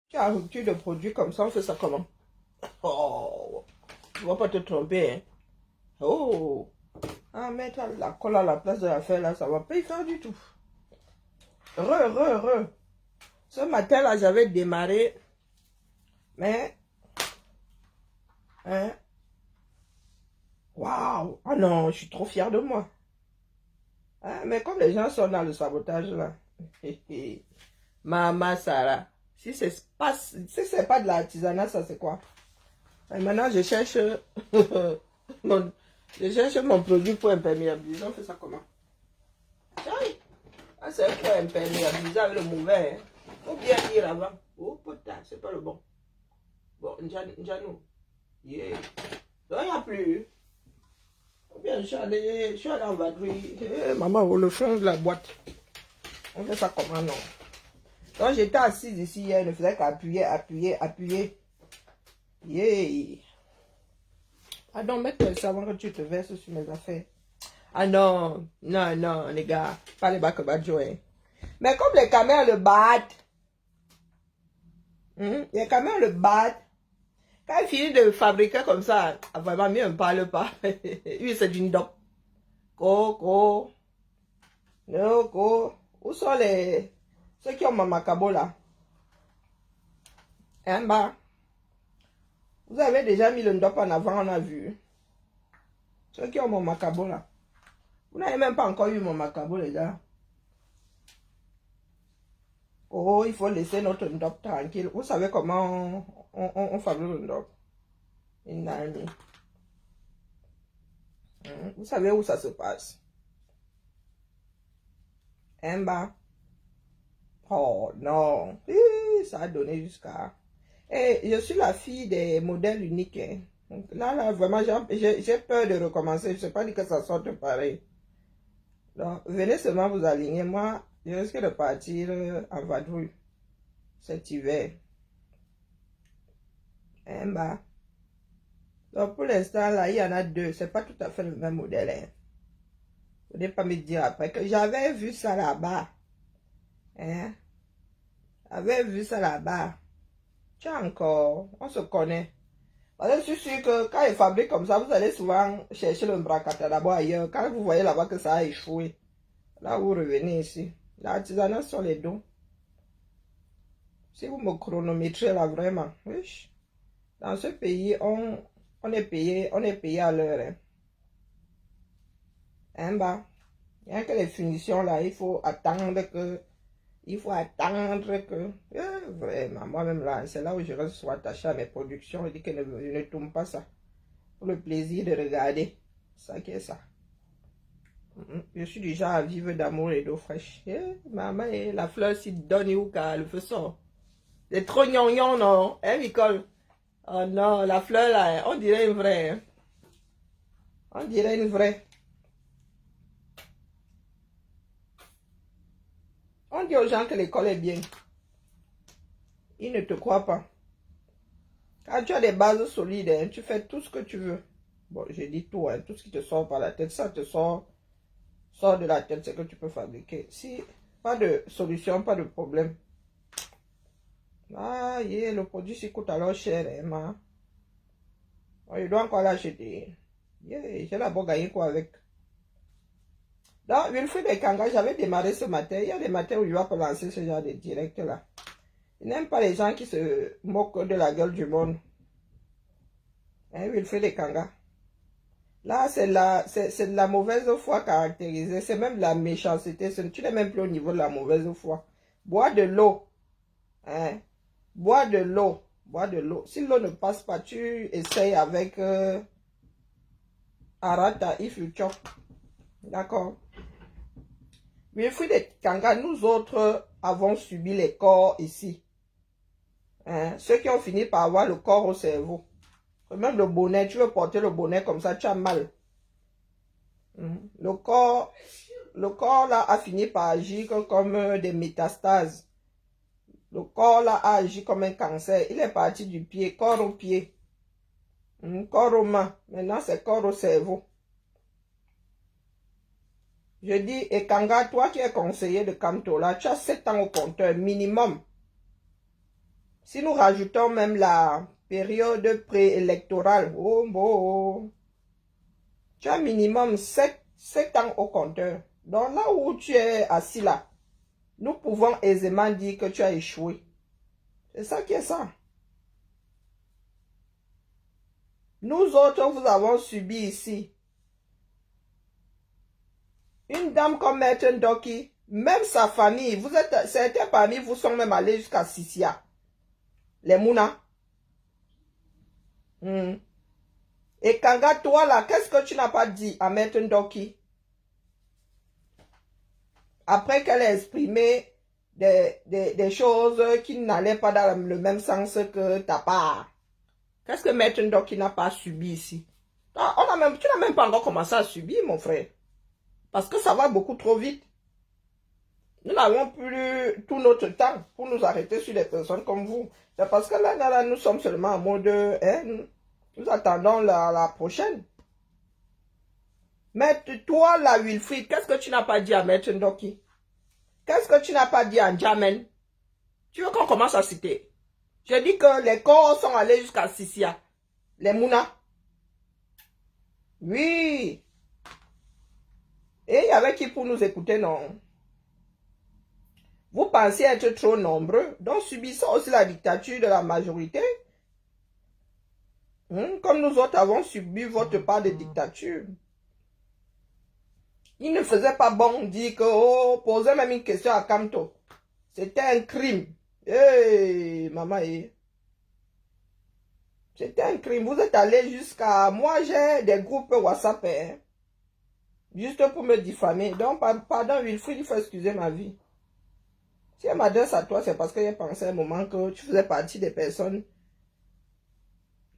Tu as rupture de produit comme ça, on fait ça comment? Oh, tu vas pas te tromper, hein? Oh, ah, mettre la colle à la place de la faire là, ça va pas y faire du tout. Re. Ce matin là, j'avais démarré, mais, hein, waouh, ah non, je suis trop fière de moi. Hein, mais comme les gens sont dans le sabotage là, Maman Sarah, si c'est pas de l'artisanat, ça c'est quoi? Et maintenant, je cherche mon, je cherche mon produit pour imperméabiliser. On fait ça comment? Aïe, ah, c'est pour imperméabiliser avec le mauvais. Hein. Faut bien dire avant. Oh putain, c'est pas le bon. Bon, Njanou. Yeah. Donc, il n'y a plus. Ou bien, je suis allé en vadrouille. Maman, le fond de la boîte. On fait ça comment, non? Donc, j'étais assise ici hier, je ne faisais qu'appuyer. Yeah. Ah non, mets le savon que tu te verses sur mes affaires. Ah non, les gars, pas les bacs hein. Mais comme les caméras le battent, les caméras le battent, quand il finit de fabriquer comme ça, vraiment mieux, on ne parle pas. Lui, c'est d'une dope. Coco, où sont ceux qui ont mon macabo là? Hein, bah, vous avez déjà mis le dope en avant, on a vu. Ceux qui ont mon macabo là. Vous n'avez même pas encore eu mon macabo, les gars. Oh, il faut laisser notre ndop tranquille. Vous savez comment on fabrique le ndop? Vous savez où ça se passe? En bas. Oh non. Ça a donné jusqu'à... Et je suis la fille des modèles uniques. Hein. Donc, là, vraiment, j'ai peur de recommencer. Je ne sais pas dit que ça sorte pareil. Donc, venez seulement vous aligner. Moi, je risque de partir en vadrouille cet hiver. En bas. Donc, pour l'instant, là, il y en a deux. C'est pas tout à fait le même modèle. Hein. Vous n'allez pas me dire après que j'avais vu ça là-bas. Hein? J'avais vu ça là-bas. Tiens encore, on se connaît. Parce que je suis sûr que quand ils fabriquent comme ça, vous allez souvent chercher le bracata d'abord ailleurs. Quand vous voyez là-bas que ça a échoué, là vous revenez ici. L'artisanat sur les dos. Si vous me chronométrez là vraiment, oui. Dans ce pays, on est payé à l'heure. Hein. Hein, bah. Rien que les finitions là, il faut attendre que... vraiment, moi-même là, c'est là où je reste attaché à mes productions. Je dis que je ne tourne pas ça. Pour le plaisir de regarder. C'est ça qui est ça. Je suis du genre à vivre d'amour et d'eau fraîche. Maman, la fleur s'y donne où le feu sort. C'est trop gnangnan, non? Hein, Nicole? Oh non, la fleur là, on dirait une vraie. Hein? On dirait une vraie. On dit aux gens que l'école est bien. Ils ne te croient pas. Quand tu as des bases solides, hein, tu fais tout ce que tu veux. Bon, j'ai dit tout, hein, tout ce qui te sort par la tête, ça te sort de la tête, c'est que tu peux fabriquer. Si pas de solution, pas de problème. Ah, yeah, le produit s'il coûte alors cher, hein, ma. Oh, je dois encore l'acheter. Yeah, j'ai d'abord gagné quoi avec. Donc, Wilfried et Kanga, j'avais démarré ce matin. Il y a des matins où je vais lancer ce genre de direct là. Il n'aime pas les gens qui se moquent de la gueule du monde. Hein, Wilfried et Kanga. Là, c'est de la mauvaise foi caractérisée. C'est même de la méchanceté. Tu n'es même plus au niveau de la mauvaise foi. Bois de l'eau. Hein? Bois de l'eau. Bois de l'eau. Si l'eau ne passe pas, tu essayes avec Arata if you chop. D'accord? Wilfried et Kanga, nous autres avons subi les corps ici. Hein? Ceux qui ont fini par avoir le corps au cerveau. Même le bonnet, tu veux porter le bonnet comme ça, tu as mal. Le corps là a fini par agir comme des métastases. Le corps là a agi comme un cancer. Il est parti du pied, corps au pied. Corps aux mains. Maintenant, c'est corps au cerveau. Je dis, et Kanga, toi qui es conseiller de Kanto là, tu as 7 ans au compteur, minimum. Si nous rajoutons même la période préélectorale, oh, bon, tu as minimum 7 ans au compteur. Donc là où tu es assis là, nous pouvons aisément dire que tu as échoué. C'est ça qui est ça. Nous autres, vous avons subi ici. Une dame comme Maître Ndoki, même sa famille, certains parmi vous sont même allés jusqu'à Sissia. Les Mouna. Et Kanga, toi là, qu'est-ce que tu n'as pas dit à Maître Ndoki? Après qu'elle ait exprimé des choses qui n'allaient pas dans le même sens que ta part. Qu'est-ce que Maître Ndoki n'a pas subi ici? Tu n'as même pas encore commencé à subir, mon frère. Parce que ça va beaucoup trop vite. Nous n'avons plus tout notre temps pour nous arrêter sur des personnes comme vous. C'est parce que là, nous sommes seulement en mode... nous attendons la prochaine. Mais toi, la Wilfried, qu'est-ce que tu n'as pas dit à Maître Ndoki? Qu'est-ce que tu n'as pas dit à Njamen? Tu veux qu'on commence à citer? J'ai dit que les corps sont allés jusqu'à Sissia. Les Mouna. Oui. Et il y avait qui pour nous écouter, non? Vous pensez être trop nombreux, donc subissons aussi la dictature de la majorité. Comme nous autres avons subi votre part de dictature. Il ne faisait pas bon dire que, oh, posez même une question à Kamto. C'était un crime. Hey, maman, c'était un crime. Vous êtes allé jusqu'à... Moi, j'ai des groupes WhatsApp, juste pour me diffamer. Donc, pardon, Wilfried, il faut excuser ma vie. Si elle m'adresse à toi, c'est parce que j'ai pensé à un moment que tu faisais partie des personnes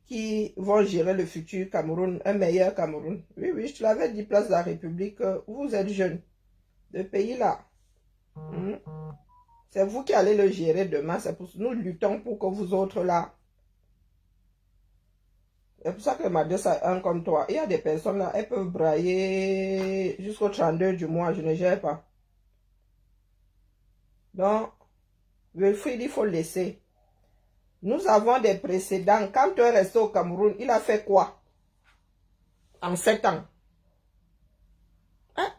qui vont gérer le futur Cameroun, un meilleur Cameroun. Oui, oui, je te l'avais dit, place de la République, vous êtes jeune. Le pays là, c'est vous qui allez le gérer demain. C'est pour nous luttons pour que vous autres là. C'est pour ça que je m'adresse à un comme toi. Il y a des personnes là, elles peuvent brailler jusqu'au 32 du mois, je ne gère pas. Donc, Wilfried, il faut laisser. Nous avons des précédents. Quand tu es resté au Cameroun, il a fait quoi? En 7 ans. Hein?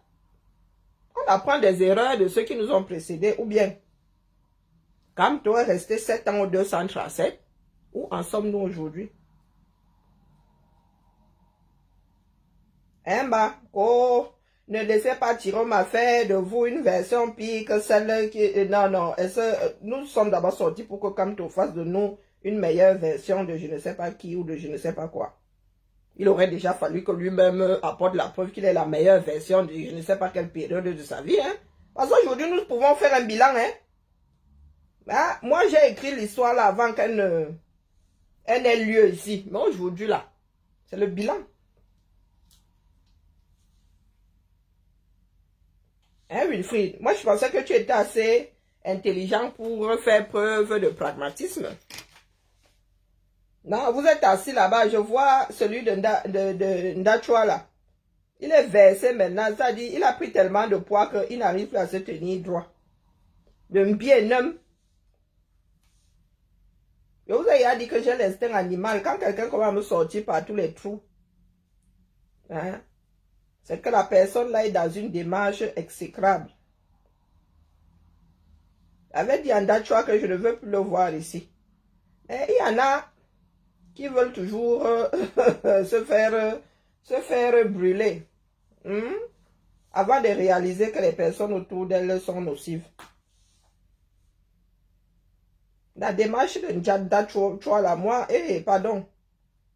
On apprend des erreurs de ceux qui nous ont précédés. Ou bien, quand tu es resté 7 ans au 237, où en sommes-nous aujourd'hui? Hein, bah, oh, ne laissez pas Tiroma faire de vous une version pire que celle qui... Non, non, nous sommes d'abord sortis pour que Kamto fasse de nous une meilleure version de je ne sais pas qui ou de je ne sais pas quoi. Il aurait déjà fallu que lui-même apporte la preuve qu'il est la meilleure version de je ne sais pas quelle période de sa vie. Hein. Parce qu'aujourd'hui, nous pouvons faire un bilan. Hein. Ah, moi, j'ai écrit l'histoire là avant qu'elle ait lieu ici. Mais aujourd'hui, là, c'est le bilan. Hein, Wilfried? Moi, je pensais que tu étais assez intelligent pour faire preuve de pragmatisme. Non, vous êtes assis là-bas, je vois celui de Ndachwa là. Il est versé maintenant, c'est-à-dire il a pris tellement de poids qu'il n'arrive plus à se tenir droit. De bien homme. Je vous ai dit que j'ai l'instinct animal. Quand quelqu'un commence à me sortir par tous les trous, hein, c'est que la personne là est dans une démarche exécrable. J'avais dit à Ndachwa que je ne veux plus le voir ici. Et il y en a qui veulent toujours se faire brûler. Avant de réaliser que les personnes autour d'elles sont nocives. La démarche de Ndjada Chua là, moi, pardon,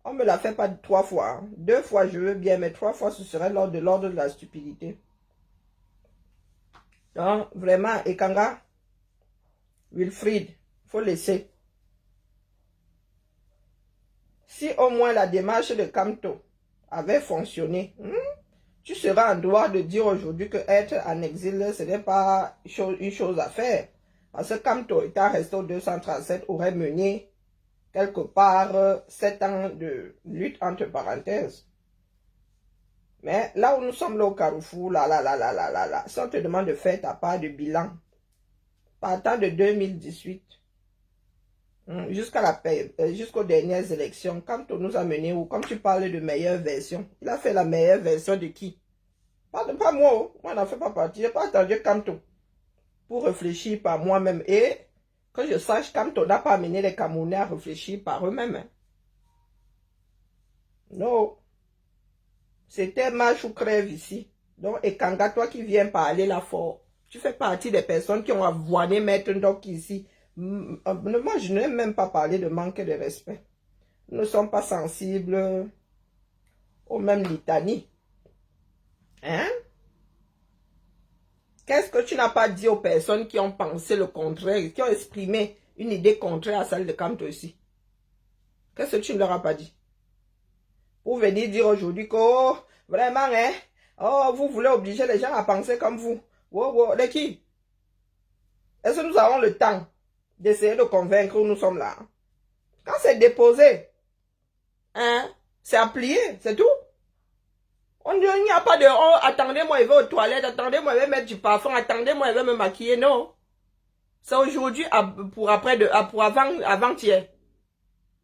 on me l'a fait pas 3 fois. Hein. 2 fois je veux bien, mais 3 fois ce serait de l'ordre de la stupidité. Donc, vraiment, Ekanga, Wilfried, faut laisser. Si au moins la démarche de Kamto avait fonctionné, tu seras en droit de dire aujourd'hui que être en exil, ce n'est pas une chose à faire. Parce que Kamto, étant resté au 237, aurait mené quelque part 7 ans de lutte entre parenthèses. Mais là où nous sommes là au Carrefour, si on te demande de faire ta part de bilan, partant de 2018, Jusqu'aux dernières élections, quand on nous a menés, ou comme tu parles de meilleure version, il a fait la meilleure version de qui? Pas moi, oh. Moi, je n'en fais pas partie. Je n'ai pas attendu Kamto pour réfléchir par moi-même. Et que je sache, Kamto n'a pas amené les Camerounais à réfléchir par eux-mêmes. Hein. Non. C'était marche ou crève ici. Donc, et Kanga, toi qui viens parler là fort, tu fais partie des personnes qui ont avoiné Maître Ndok ici. Moi, je n'aime même pas parler de manque de respect. Nous ne sommes pas sensibles aux mêmes litanies. Hein? Qu'est-ce que tu n'as pas dit aux personnes qui ont pensé le contraire, qui ont exprimé une idée contraire à celle de Kamto ici? Qu'est-ce que tu ne leur as pas dit? Pour venir dire aujourd'hui que, oh, vraiment, hein, oh, vous voulez obliger les gens à penser comme vous. Oh, oh, les qui? Est-ce que nous avons le temps d'essayer de convaincre où nous sommes là? Quand c'est déposé, hein, c'est à plier, c'est tout. Il n'y a pas de, oh, attendez-moi, il va aux toilettes, attendez-moi, il va mettre du parfum, attendez-moi, il va me maquiller, non. C'est aujourd'hui pour avant-hier.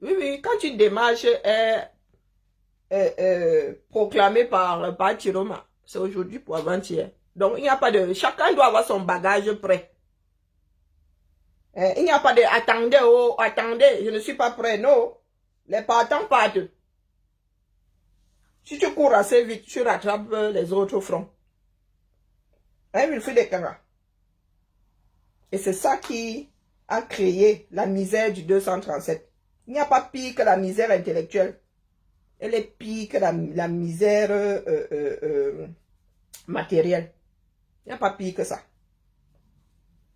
Oui, oui, quand une démarche est proclamée par Chiroma, c'est aujourd'hui pour avant-hier. Donc, il n'y a pas de, chacun doit avoir son bagage prêt. Il n'y a pas de, attendez, oh, attendez, je ne suis pas prêt, non. Les partants partent. Si tu cours assez vite, tu rattrapes les autres fronts. Il fait des caras. Et c'est ça qui a créé la misère du 237. Il n'y a pas pire que la misère intellectuelle. Elle est pire que la misère matérielle. Il n'y a pas pire que ça.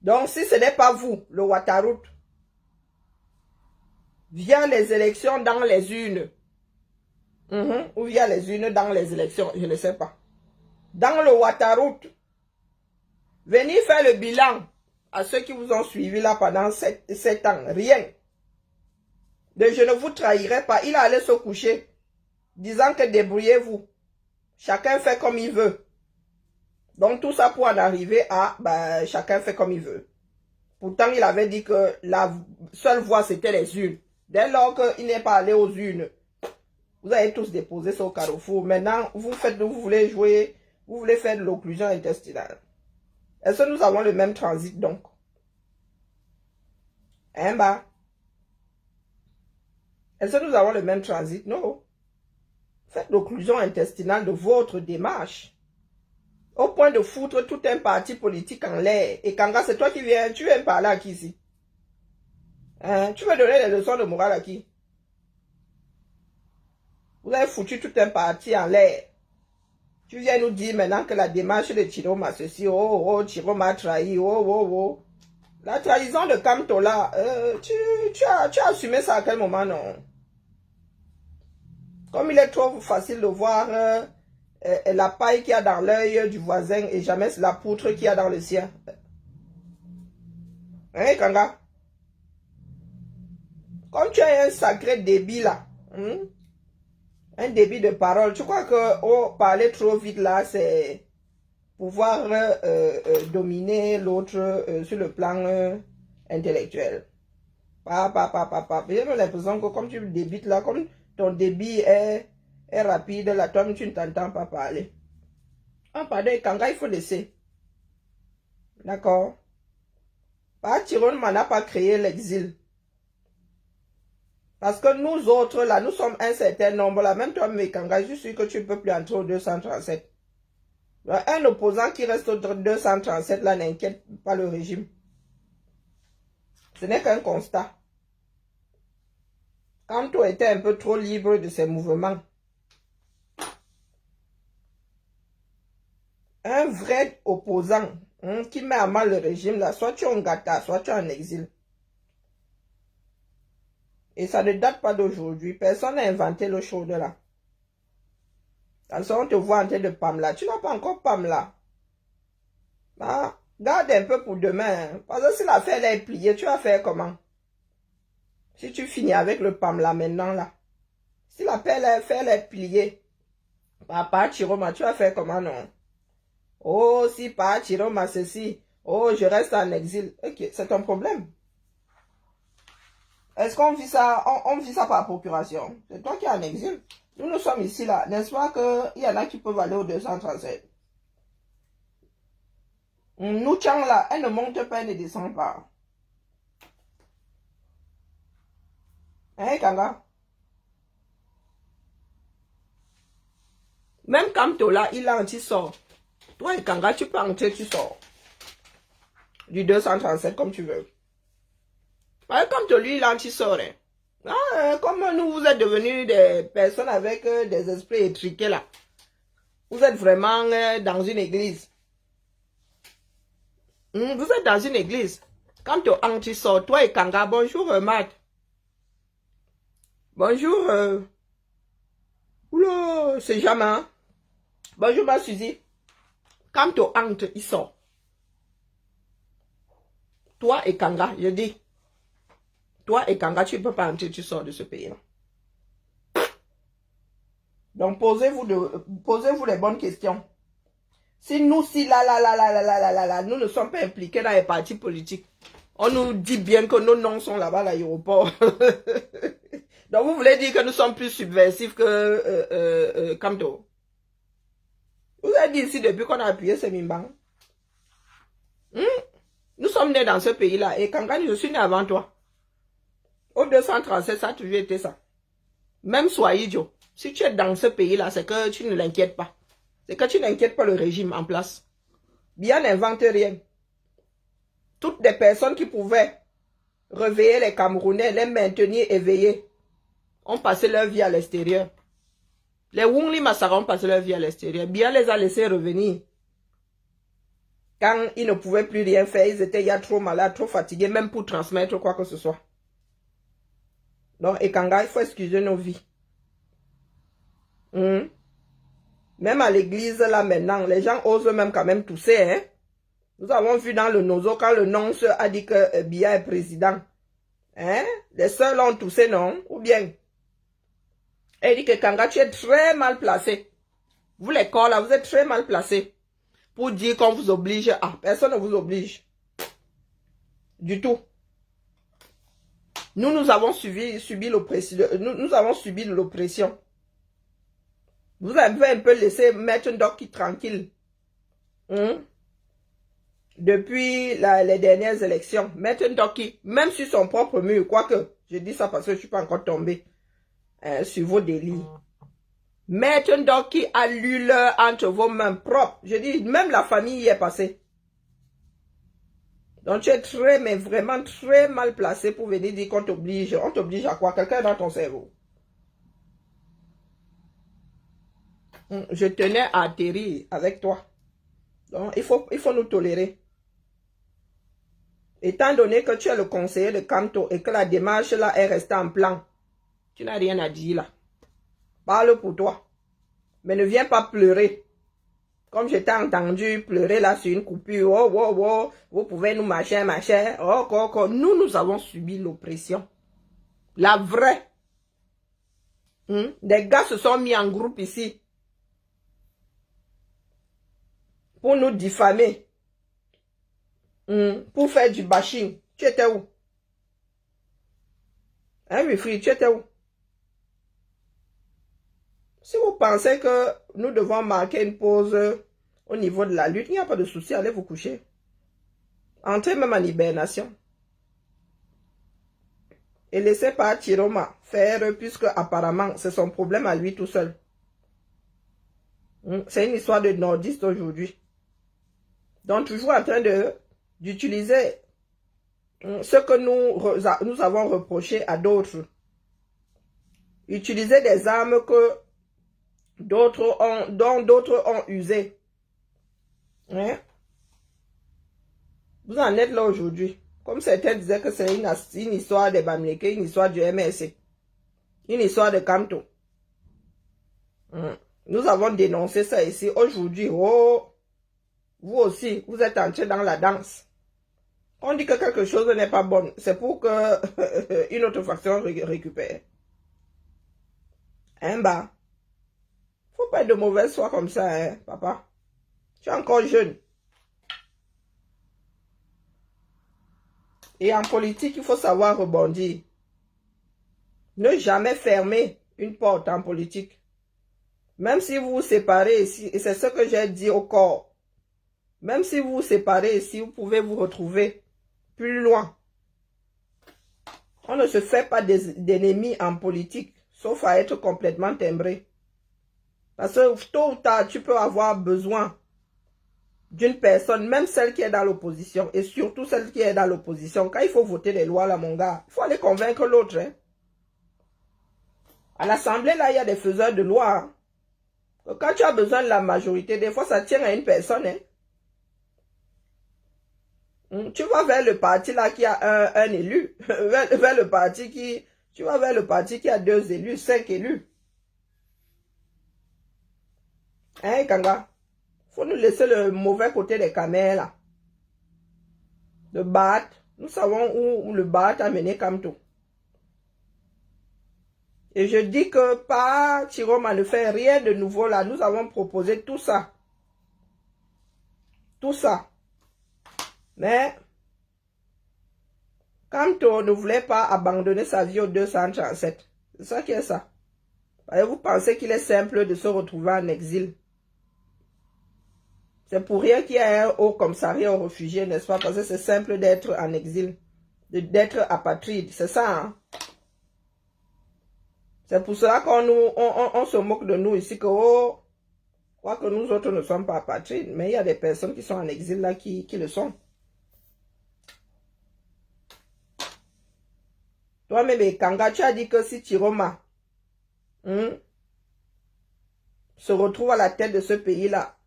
Donc, si ce n'est pas vous, le Ouattaraout, via les élections dans les urnes, ou via les urnes dans les élections, je ne sais pas. Dans le Ouattaraout, venez faire le bilan à ceux qui vous ont suivi là pendant 7 ans. Rien. De je ne vous trahirai pas. Il allait se coucher, disant que débrouillez-vous. Chacun fait comme il veut. Donc tout ça pour en arriver à chacun fait comme il veut. Pourtant, il avait dit que la seule voie, c'était les urnes. Dès lors qu'il n'est pas allé aux urnes, vous avez tous déposé ça au carrefour. Maintenant, vous voulez jouer, vous voulez faire de l'occlusion intestinale. Est-ce que nous avons le même transit donc? Hein, est-ce que nous avons le même transit? Non. Faites l'occlusion intestinale de votre démarche. Au point de foutre tout un parti politique en l'air. Et Kanga, c'est toi qui viens, tu viens parler à qui ici? Hein? Tu veux donner des leçons de morale à qui? Vous avez foutu tout un parti en l'air. Tu viens nous dire maintenant que la démarche de Chiroma, ceci, oh, Chiroma a trahi, oh. La trahison de Kamto là, tu as assumé ça à quel moment, non? Comme il est trop facile de voir la paille qu'il y a dans l'œil du voisin et jamais la poutre qu'il y a dans le sien. Hein, Kanga? Comme tu as un sacré débit là, un débit de parole, tu crois que parler trop vite là, c'est pouvoir dominer l'autre sur le plan intellectuel. J'ai l'impression que comme tu débites là, comme ton débit est rapide là, toi tu ne t'entends pas parler. Ah pardon, Kanga, il faut laisser. D'accord? Chiroma n'a pas créé l'exil. Parce que nous autres là, nous sommes un certain nombre là, même toi Kanga, je suis sûr que tu ne peux plus entrer au 237. Un opposant qui reste au 237 là n'inquiète pas le régime. Ce n'est qu'un constat. Kamto était un peu trop libre de ses mouvements. Un vrai opposant qui met à mal le régime, là, soit tu es en gata, soit tu es en exil. Et ça ne date pas d'aujourd'hui. Personne n'a inventé l'eau chaude là. Quand on te voit en train de Pamela, tu n'as pas encore Pamela. Garde un peu pour demain. Hein. Parce que si l'affaire est pliée, tu vas faire comment? Si tu finis avec le Pamela maintenant là. Si l'affaire est pliée, par Chiroma, tu vas faire comment non? Oh, si par Chiroma ceci, oh, je reste en exil. Ok, c'est ton problème. Est-ce qu'on vit ça, on vit ça par procuration? C'est toi qui es en exil. Nous, nous sommes ici, là. N'est-ce pas qu'il y en a qui peuvent aller au 237? Nous, Tchang, là, elle ne monte pas, elle ne descend pas. Hein, Kanga? Même Kamto, là, il a anti-sort. Toi et Kanga, tu peux entrer, tu sors. Du 237, comme tu veux. Ouais, Kamto, lui, il a anti-sort, hein. Ah, comme nous, vous êtes devenus des personnes avec des esprits étriqués, là. Vous êtes vraiment dans une église. Vous êtes dans une église. Quand tu anti-sort, toi et Kanga, bonjour, Matt. Bonjour, oula, c'est jamais. Bonjour, ma Suzy. Quand tu entres, il sort. Toi et Kanga, je dis. Toi et Kanga, tu ne peux pas entrer, tu sors de ce pays-là. Donc, posez-vous les bonnes questions. Si nous, nous ne sommes pas impliqués dans les partis politiques, on nous dit bien que nos noms sont là-bas à l'aéroport. Donc, vous voulez dire que nous sommes plus subversifs que Kamto. Vous avez dit ici depuis qu'on a appuyé ce Mimbang. Nous sommes nés dans ce pays-là. Et Kangani, je suis né avant toi. Au 237, ça a toujours été ça. Même Swahili, si tu es dans ce pays-là, c'est que tu ne l'inquiètes pas. C'est que tu n'inquiètes pas le régime en place. Bien n'invente rien. Toutes les personnes qui pouvaient réveiller les Camerounais, les maintenir éveillés, ont passé leur vie à l'extérieur. Les Wungli Massara ont passé leur vie à l'extérieur. Bien les a laissés revenir. Quand ils ne pouvaient plus rien faire, ils étaient trop malades, trop fatigués, même pour transmettre quoi que ce soit. Donc, Ekanga, il faut excuser nos vies. Même à l'église, là, maintenant, les gens osent même quand même tousser, hein. Nous avons vu dans le Nozo, quand le nonce a dit que Biya est président. Hein? Les sœurs l'ont toussé, non? Ou bien? Elle dit que Kanga, tu es très mal placé. Vous, les corps, là, vous êtes très mal placés. Pour dire qu'on vous oblige. Ah, personne ne vous oblige. Du tout. Nous avons subi l'oppression. Nous avons subi l'oppression. Vous avez un peu laissé Maître Ndoki tranquille. Depuis les dernières élections. Maître Ndoki, même sur son propre mur, quoique, je dis ça parce que je ne suis pas encore tombé sur vos délits. Maître Ndoki a lu l'heure entre vos mains propres. Je dis, même la famille y est passée. Donc tu es très, mais vraiment très mal placé pour venir dire qu'on t'oblige. On t'oblige à quoi? Quelqu'un dans ton cerveau. Je tenais à atterrir avec toi. Donc il faut nous tolérer. Étant donné que tu es le conseiller de Kamto et que la démarche là est restée en plan, tu n'as rien à dire là. Parle pour toi. Mais ne viens pas pleurer. Comme je t'ai entendu pleurer là sur une coupure. Oh, oh, oh, vous pouvez nous machin. Oh, oh, oh. Nous avons subi l'oppression. La vraie. Des gars se sont mis en groupe ici. Pour nous diffamer. Pour faire du bashing. Tu étais où? Hein, Wifri, tu étais où? Si vous pensez que nous devons marquer une pause au niveau de la lutte, il n'y a pas de souci, allez vous coucher. Entrez même en hibernation. Et laissez pas Tiroma faire, puisque apparemment, c'est son problème à lui tout seul. C'est une histoire de nordiste aujourd'hui. Donc, toujours en train d'utiliser ce que nous avons reproché à d'autres. Utiliser des armes dont d'autres ont usé. Hein? Vous en êtes là aujourd'hui. Comme certains disaient que c'est une histoire de Bamileke, une histoire du MSC, une histoire de Kamto. Nous avons dénoncé ça ici. Aujourd'hui, oh, vous aussi, vous êtes entrés dans la danse. On dit que quelque chose n'est pas bon. C'est pour que une autre faction récupère. Hein, bah. Faut pas être de mauvaise foi comme ça, hein, papa. Tu es encore jeune. Et en politique, il faut savoir rebondir. Ne jamais fermer une porte en politique. Même si vous vous séparez ici, et c'est ce que j'ai dit au corps, même si vous vous séparez ici, vous pouvez vous retrouver plus loin. On ne se fait pas d'ennemis en politique, sauf à être complètement timbré. Parce que tôt ou tard, tu peux avoir besoin d'une personne, même celle qui est dans l'opposition, et surtout celle qui est dans l'opposition. Quand il faut voter les lois, là, mon gars, il faut aller convaincre l'autre. Hein. À l'Assemblée, là, il y a des faiseurs de loi. Hein. Quand tu as besoin de la majorité, des fois, ça tient à une personne. Hein. Tu vas vers le parti là qui a un élu, vers le parti qui, tu vas vers le parti qui a 2 élus, 5 élus. Hein, Kanga? Faut nous laisser le mauvais côté des camels là. Le bat, nous savons où le bat a mené Kamto. Et je dis que pas Chiroma ne fait rien de nouveau là. Nous avons proposé tout ça. Tout ça. Mais Kamto ne voulait pas abandonner sa vie au 237. C'est ça qui est ça. Et vous pensez qu'il est simple de se retrouver en exil. C'est pour rien qu'il y a un haut commissariat aux réfugiés, n'est-ce pas? Parce que c'est simple d'être en exil, d'être apatride. C'est ça, hein? C'est pour cela qu'on se moque de nous ici, que oh, quoi que nous autres ne sommes pas apatrides. Mais il y a des personnes qui sont en exil là qui le sont. Toi-même, Kanga, tu as dit que si Chiroma se retrouve à la tête de ce pays-là,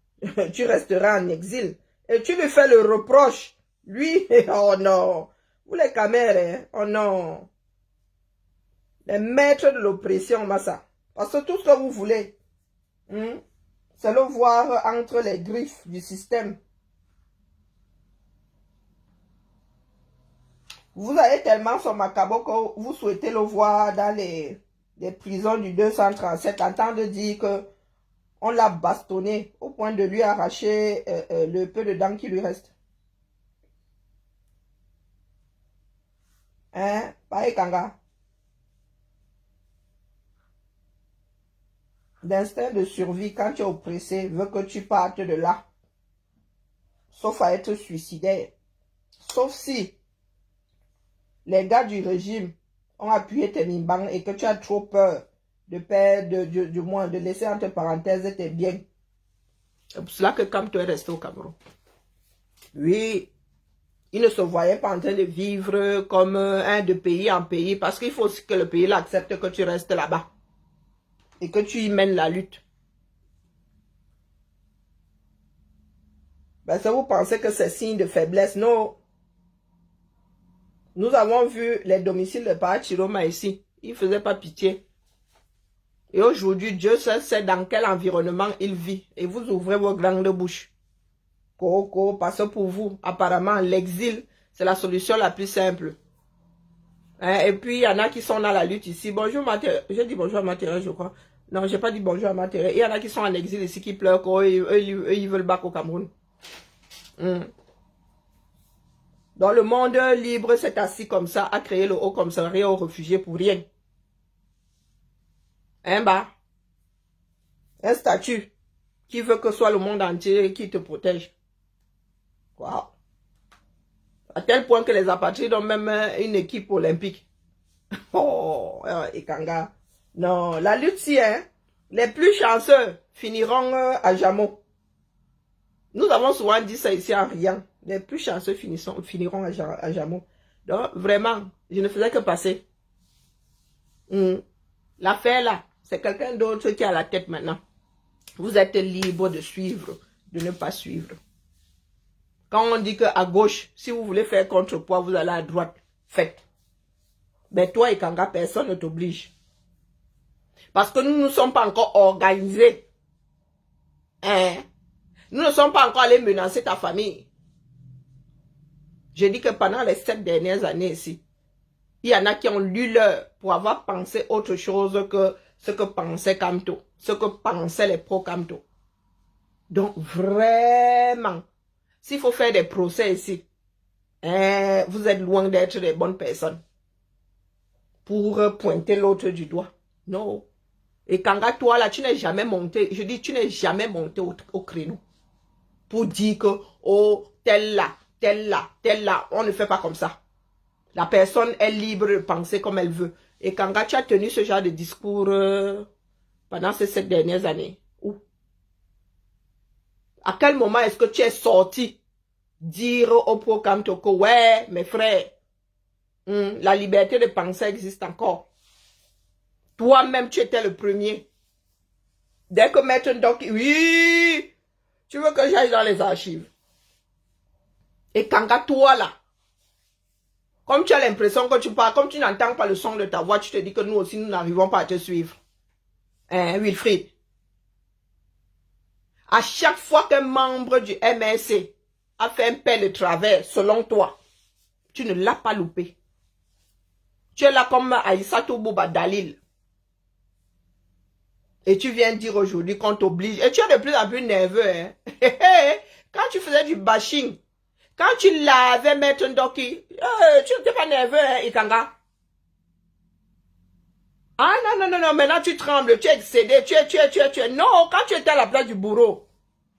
tu resteras en exil. Et tu lui fais le reproche. Lui, oh non. Vous les caméras, oh non. Les maîtres de l'oppression, Massa. Parce que tout ce que vous voulez, c'est le voir entre les griffes du système. Vous avez tellement son macabo que vous souhaitez le voir dans les prisons du 237, entendre dire que on l'a bastonné au point de lui arracher le peu de dents qui lui reste. Hein? Pareil, Kanga. L'instinct de survie, quand tu es oppressé, veut que tu partes de là. Sauf à être suicidaire. Sauf si les gars du régime ont appuyé tes mimbangs et que tu as trop peur de perdre, du moins, de laisser entre parenthèses tes biens. C'est pour cela que quand tu es resté au Cameroun, oui, il ne se voyait pas en train de vivre comme un de pays en pays, parce qu'il faut aussi que le pays accepte que tu restes là-bas et que tu y mènes la lutte. Ben, ça vous pensez que c'est signe de faiblesse? Non. Nous avons vu les domiciles de Paa Chiroma ici. Ils ne faisaient pas pitié. Et aujourd'hui, Dieu seul sait dans quel environnement il vit. Et vous ouvrez vos grandes bouches. Coco, parce que pour vous, apparemment, l'exil, c'est la solution la plus simple. Hein? Et puis, il y en a qui sont dans la lutte ici. Bonjour, Mathieu. J'ai dit bonjour à Mathieu, je crois. Non, j'ai pas dit bonjour à Mathieu. Il y en a qui sont en exil ici, qui pleurent, eux, ils veulent battre au Cameroun. Dans le monde libre, c'est assis comme ça, à créer le haut commissariat aux réfugiés pour rien. Un bas. Un statut qui veut que ce soit le monde entier qui te protège. Wow. À tel point que les apatrides ont même une équipe olympique. Oh, Ikanga. Non, la lutte, si, hein, les plus chanceux finiront à Jamo. Nous avons souvent dit ça ici en riant. Les plus chanceux finiront à Jamo. Donc, vraiment, je ne faisais que passer. L'affaire là, c'est quelqu'un d'autre qui a la tête maintenant. Vous êtes libre de suivre, de ne pas suivre. Quand on dit qu'à gauche, si vous voulez faire contrepoids, vous allez à droite, faites. Mais toi et Kanga, personne ne t'oblige. Parce que nous ne sommes pas encore organisés. Hein? Nous ne sommes pas encore allés menacer ta famille. Je dis que pendant les 7 dernières années ici, il y en a qui ont lu l'heure pour avoir pensé autre chose que ce que pensait Kamto, ce que pensaient les pro-Kamto. Donc vraiment, s'il faut faire des procès ici, vous êtes loin d'être des bonnes personnes. pour pointer l'autre du doigt. Non. Et Kanga, toi là, tu n'es jamais monté, je dis, tu n'es jamais monté au créneau pour dire que, oh, tel là, tel là, tel là, on ne fait pas comme ça. La personne est libre de penser comme elle veut. Et Kanga, tu as tenu ce genre de discours pendant ces 7 dernières années. Où? À quel moment est-ce que tu es sorti dire au programme Toko, ouais, mes frères, la liberté de penser existe encore. Toi-même, tu étais le premier. Dès que Maître Ndoki, oui, tu veux que j'aille dans les archives. Et Kanga, toi là, comme tu as l'impression que tu parles, comme tu n'entends pas le son de ta voix, tu te dis que nous aussi, nous n'arrivons pas à te suivre. Hein, Wilfried? À chaque fois qu'un membre du MRC a fait un pas de travers, selon toi, tu ne l'as pas loupé. Tu es là comme Aïssatou Bouba Dalil. Et tu viens dire aujourd'hui qu'on t'oblige. Et tu es de plus en plus nerveux. Hein? Quand tu faisais du bashing, quand tu l'avais Maître Ndoki, tu n'étais pas nerveux, hein, Ikanga? Ah non, maintenant tu trembles, tu es excédé, tu es. Non, quand tu étais à la place du bourreau,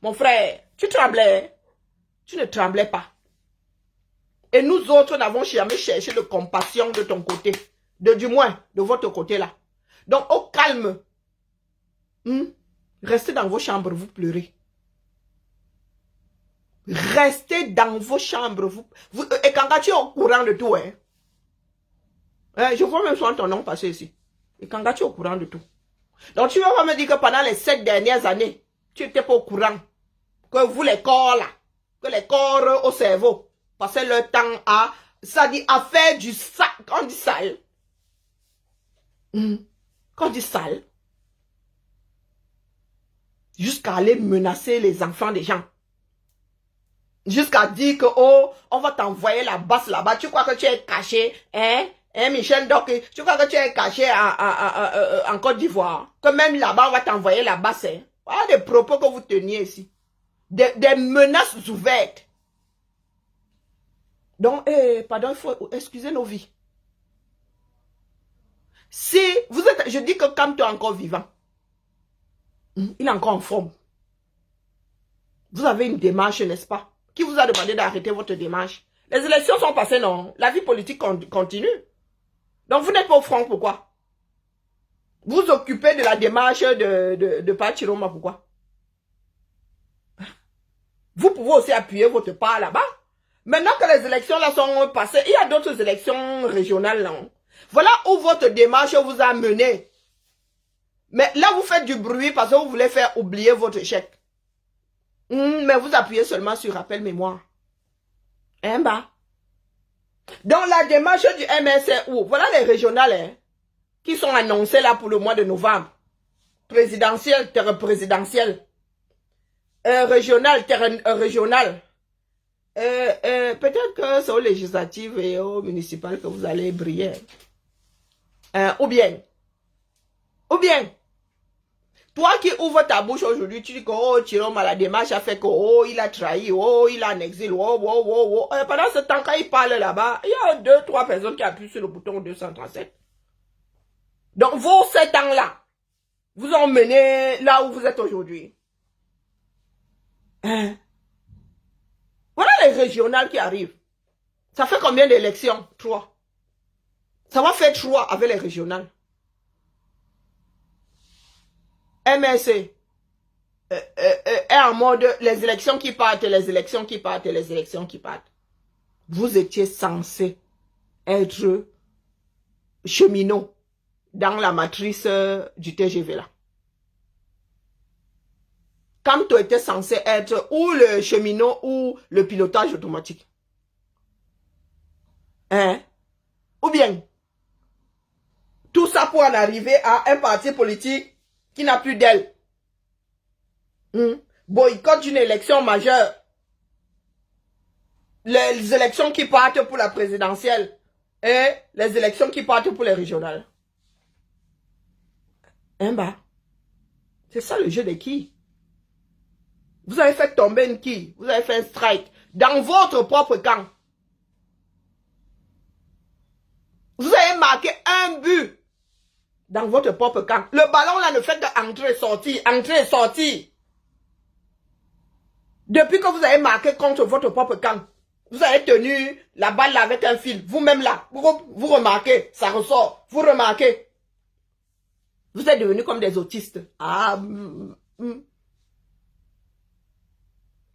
mon frère, tu tremblais. Tu ne tremblais pas. Et nous autres n'avons jamais cherché de compassion de ton côté. Du moins, de votre côté là. Donc, au calme. Restez dans vos chambres, vous pleurez. Restez dans vos chambres. Et quand tu es au courant de tout, je vois même souvent ton nom passer ici. Et quand tu es au courant de tout. Donc tu vas pas me dire que pendant les 7 dernières années, tu n'étais pas au courant. Que vous les corps là, que les corps au cerveau, passaient leur temps à, ça dit, à faire du sale. Quand on dit sale. Quand on dit sale. Jusqu'à aller menacer les enfants des gens. Jusqu'à dire que, oh, on va t'envoyer la basse là-bas. Tu crois que tu es caché, hein? Michel Ndoki, tu crois que tu es caché en Côte d'Ivoire? Que même là-bas, on va t'envoyer la basse, hein? Voilà des propos que vous teniez ici. Des menaces ouvertes. Donc, pardon, il faut excuser nos vies. Si vous êtes, je dis que quand tu es encore vivant, il est encore en forme. Vous avez une démarche, n'est-ce pas? Qui vous a demandé d'arrêter votre démarche? Les élections sont passées, non? La vie politique continue. Donc, vous n'êtes pas au front, pourquoi? Vous vous occupez de la démarche de Pachiroma, pourquoi? Vous pouvez aussi appuyer votre part là-bas. Maintenant que les élections là sont passées, il y a d'autres élections régionales là. Voilà où votre démarche vous a mené. Mais là, vous faites du bruit parce que vous voulez faire oublier votre échec. Mais vous appuyez seulement sur rappel mémoire. Donc la démarche du MSCU, voilà les régionales qui sont annoncées là pour le mois de novembre. Présidentielle, terre présidentielle. Régional, terre régional. Peut-être que c'est aux législatives et aux municipales que vous allez briller. Ou bien, toi qui ouvres ta bouche aujourd'hui, tu dis que oh, Chiroma, la démarche a fait que oh, il a trahi, oh, il est en exil, pendant ce temps, quand il parle là-bas, il y a 2, 3 personnes qui appuient sur le bouton 237. Donc, vos 7 ans-là, vous ont mené là où vous êtes aujourd'hui. Voilà les régionales qui arrivent. Ça fait combien d'élections? 3. Ça va faire 3 avec les régionales. MSC est en mode les élections qui partent, les élections qui partent, les élections qui partent. Vous étiez censé être cheminot dans la matrice du TGV là. Quand tu étais censé être ou le cheminot ou le pilotage automatique. Ou bien, tout ça pour en arriver à un parti politique qui n'a plus d'aile. Boycott d'une élection majeure. Les élections qui partent pour la présidentielle et les élections qui partent pour les régionales. C'est ça le jeu de qui? Vous avez fait tomber une qui? Vous avez fait un strike dans votre propre camp. Vous avez marqué un but dans votre propre camp. Le ballon là ne fait qu'entrer et sortir, entrer et sortir. Depuis que vous avez marqué contre votre propre camp, vous avez tenu la balle là avec un fil. Vous-même là, vous remarquez, ça ressort. Vous remarquez. Vous êtes devenus comme des autistes.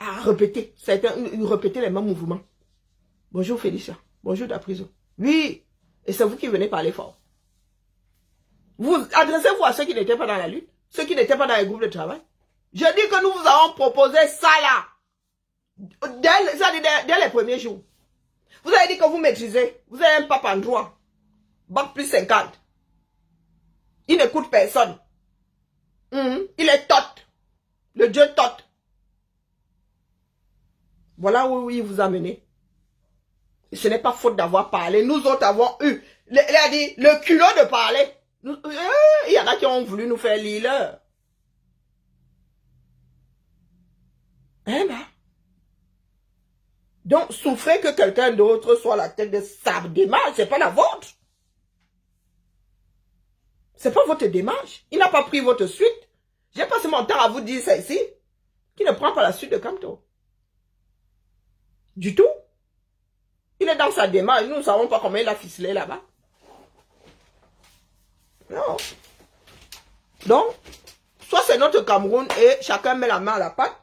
Répéter. Répéter les mêmes mouvements. Bonjour Félicia. Bonjour la prison. Oui. Et c'est vous qui venez parler fort. Vous adressez-vous à ceux qui n'étaient pas dans la lutte. Ceux qui n'étaient pas dans les groupes de travail. Je dis que nous vous avons proposé ça là. Dès les premiers jours. Vous avez dit que vous maîtrisez. Vous avez un pape en droit. Bac plus 50. Il n'écoute personne. Il est tot. Le Dieu tot. Voilà où il vous a mené. Et ce n'est pas faute d'avoir parlé. Nous autres avons eu, il a dit, le culot de parler. Il y en a qui ont voulu nous faire lire l'heure. Donc, souffrez que quelqu'un d'autre soit à la tête de sa démarche. C'est pas la vôtre. C'est pas votre démarche. Il n'a pas pris votre suite. J'ai passé mon temps à vous dire ça ici. Qui ne prend pas la suite de Camto. Du tout. Il est dans sa démarche. Nous ne savons pas comment il a ficelé là-bas. Non. Donc, soit c'est notre Cameroun et chacun met la main à la pâte.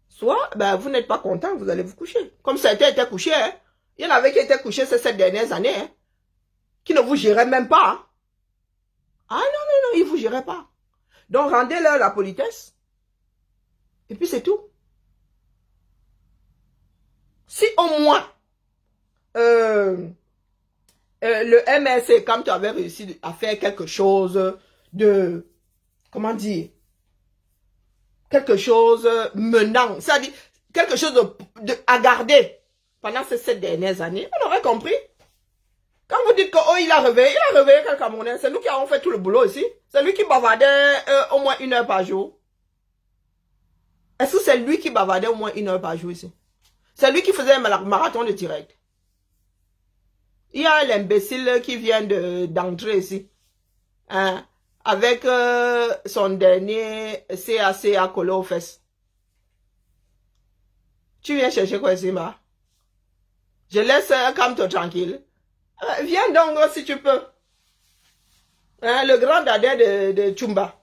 Soit, vous n'êtes pas content, vous allez vous coucher. Comme certains étaient couchés, hein. Il y en avait qui étaient couchés ces 7 dernières années, hein. Qui ne vous géraient même pas, hein. Ah non, ils ne vous géraient pas. Donc, rendez-leur la politesse. Et puis, c'est tout. Si au moins, le MRC, comme tu avais réussi à faire quelque chose de, comment dire, quelque chose menant, c'est-à-dire quelque chose à garder pendant ces 7 dernières années, on aurait compris. Quand vous dites que il a réveillé quel Camerounais, c'est nous qui avons fait tout le boulot ici. C'est lui qui bavardait au moins 1 heure par jour. Est-ce que c'est lui qui bavardait au moins 1 heure par jour ici? C'est lui qui faisait un marathon de direct. Il y a l'imbécile qui vient d'entrer ici. Hein, avec son dernier CAC collé aux fesses. Tu viens chercher quoi ici, ma? Je laisse Camto tranquille. Viens donc si tu peux. Hein, le grand dadais de Chumba.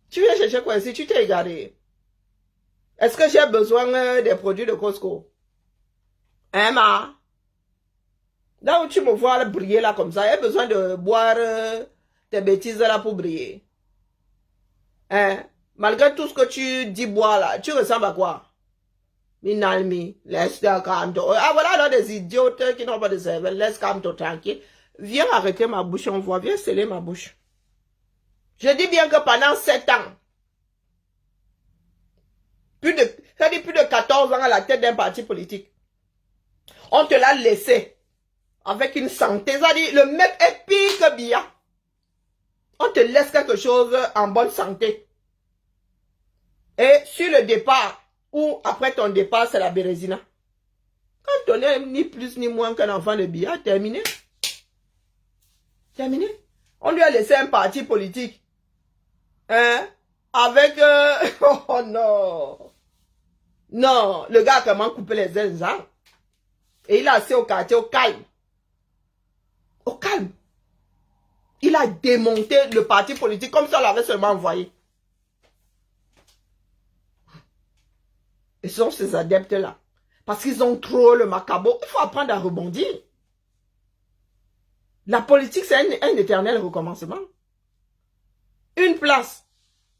Tu viens chercher quoi ici? Tu t'es égaré. Est-ce que j'ai besoin des produits de Costco? Hein, ma? Là où tu me vois briller là comme ça, j'ai besoin de boire tes bêtises là pour briller. Hein? Malgré tout ce que tu dis boire là, tu ressembles à quoi? Minalmi, laisse Camto. Ah voilà là des idiotes qui n'ont pas de cerveau. Laisse Camto tranquille. Viens arrêter ma bouche, on voit. Viens sceller ma bouche. Je dis bien que pendant 7 ans, plus de 14 ans à la tête d'un parti politique, on te l'a laissé avec une santé. C'est-à-dire, le mec est pire que Biya. On te laisse quelque chose en bonne santé. Et sur le départ, ou après ton départ, c'est la Bérésina. Quand on est ni plus ni moins qu'un enfant de Biya, terminé. Terminé. On lui a laissé un parti politique. Hein? Avec... oh non. Non, le gars a comment coupé les ailes, hein? Et il a assis au quartier, au calme. Au calme. Il a démonté le parti politique comme si on l'avait seulement envoyé. Et ce sont ces adeptes-là. Parce qu'ils ont trop le macabre. Il faut apprendre à rebondir. La politique, c'est un éternel recommencement. Une place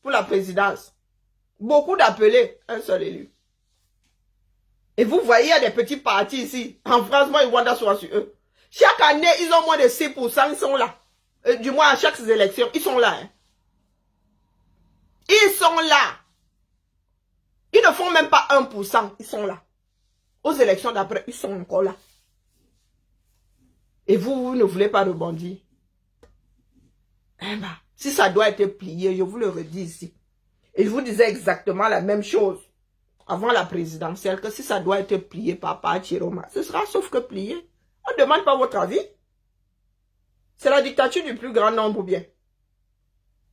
pour la présidence. Beaucoup d'appelés, un seul élu. Et vous voyez, il y a des petits partis ici. En France, moi, ils vont soit sur eux. Chaque année, ils ont moins de 6%, ils sont là. Du moins, à chaque élection, ils sont là. Hein. Ils sont là. Ils ne font même pas 1%, ils sont là. Aux élections d'après, ils sont encore là. Et vous ne voulez pas rebondir. Eh ben, si ça doit être plié, je vous le redis ici. Et je vous disais exactement la même chose avant la présidentielle, que si ça doit être plié par Chiroma, ce sera sauf que plié. On ne demande pas votre avis. C'est la dictature du plus grand nombre ou bien.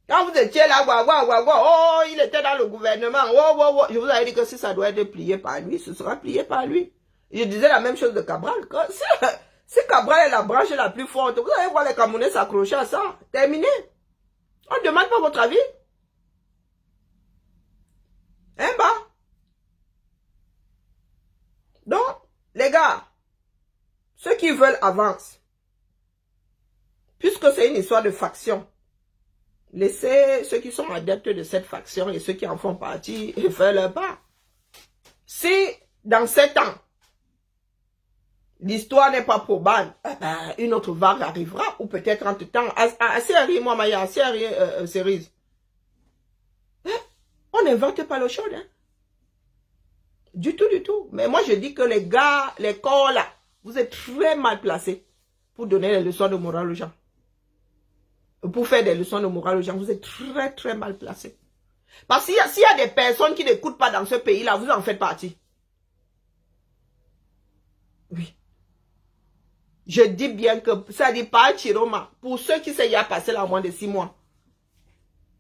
Quand vous étiez là, oh, il était dans le gouvernement, je vous avais dit que si ça doit être plié par lui, ce sera plié par lui. Je disais la même chose de Cabral. Si Cabral est la branche la plus forte, vous allez voir les Camerounais s'accrocher à ça. Terminé. On ne demande pas votre avis. Hein, bah? Donc, les gars, ceux qui veulent avancent. Puisque c'est une histoire de faction, laissez ceux qui sont adeptes de cette faction et ceux qui en font partie faire leur part. Si, dans 7 ans, l'histoire n'est pas probable, une autre vague arrivera, ou peut-être entre-temps, assez moi, Maya, assez cerise. On n'invente pas l'eau chaude, hein. Du tout, du tout. Mais moi, je dis que les gars, les corps là, vous êtes très mal placés pour donner des leçons de morale aux gens. Pour faire des leçons de morale aux gens, vous êtes très, très mal placés. Parce qu'il s'il y a des personnes qui n'écoutent pas dans ce pays-là, vous en faites partie. Oui. Je dis bien que, ça dit pas Chiroma, pour ceux qui s'y a passé là moins de 6 mois,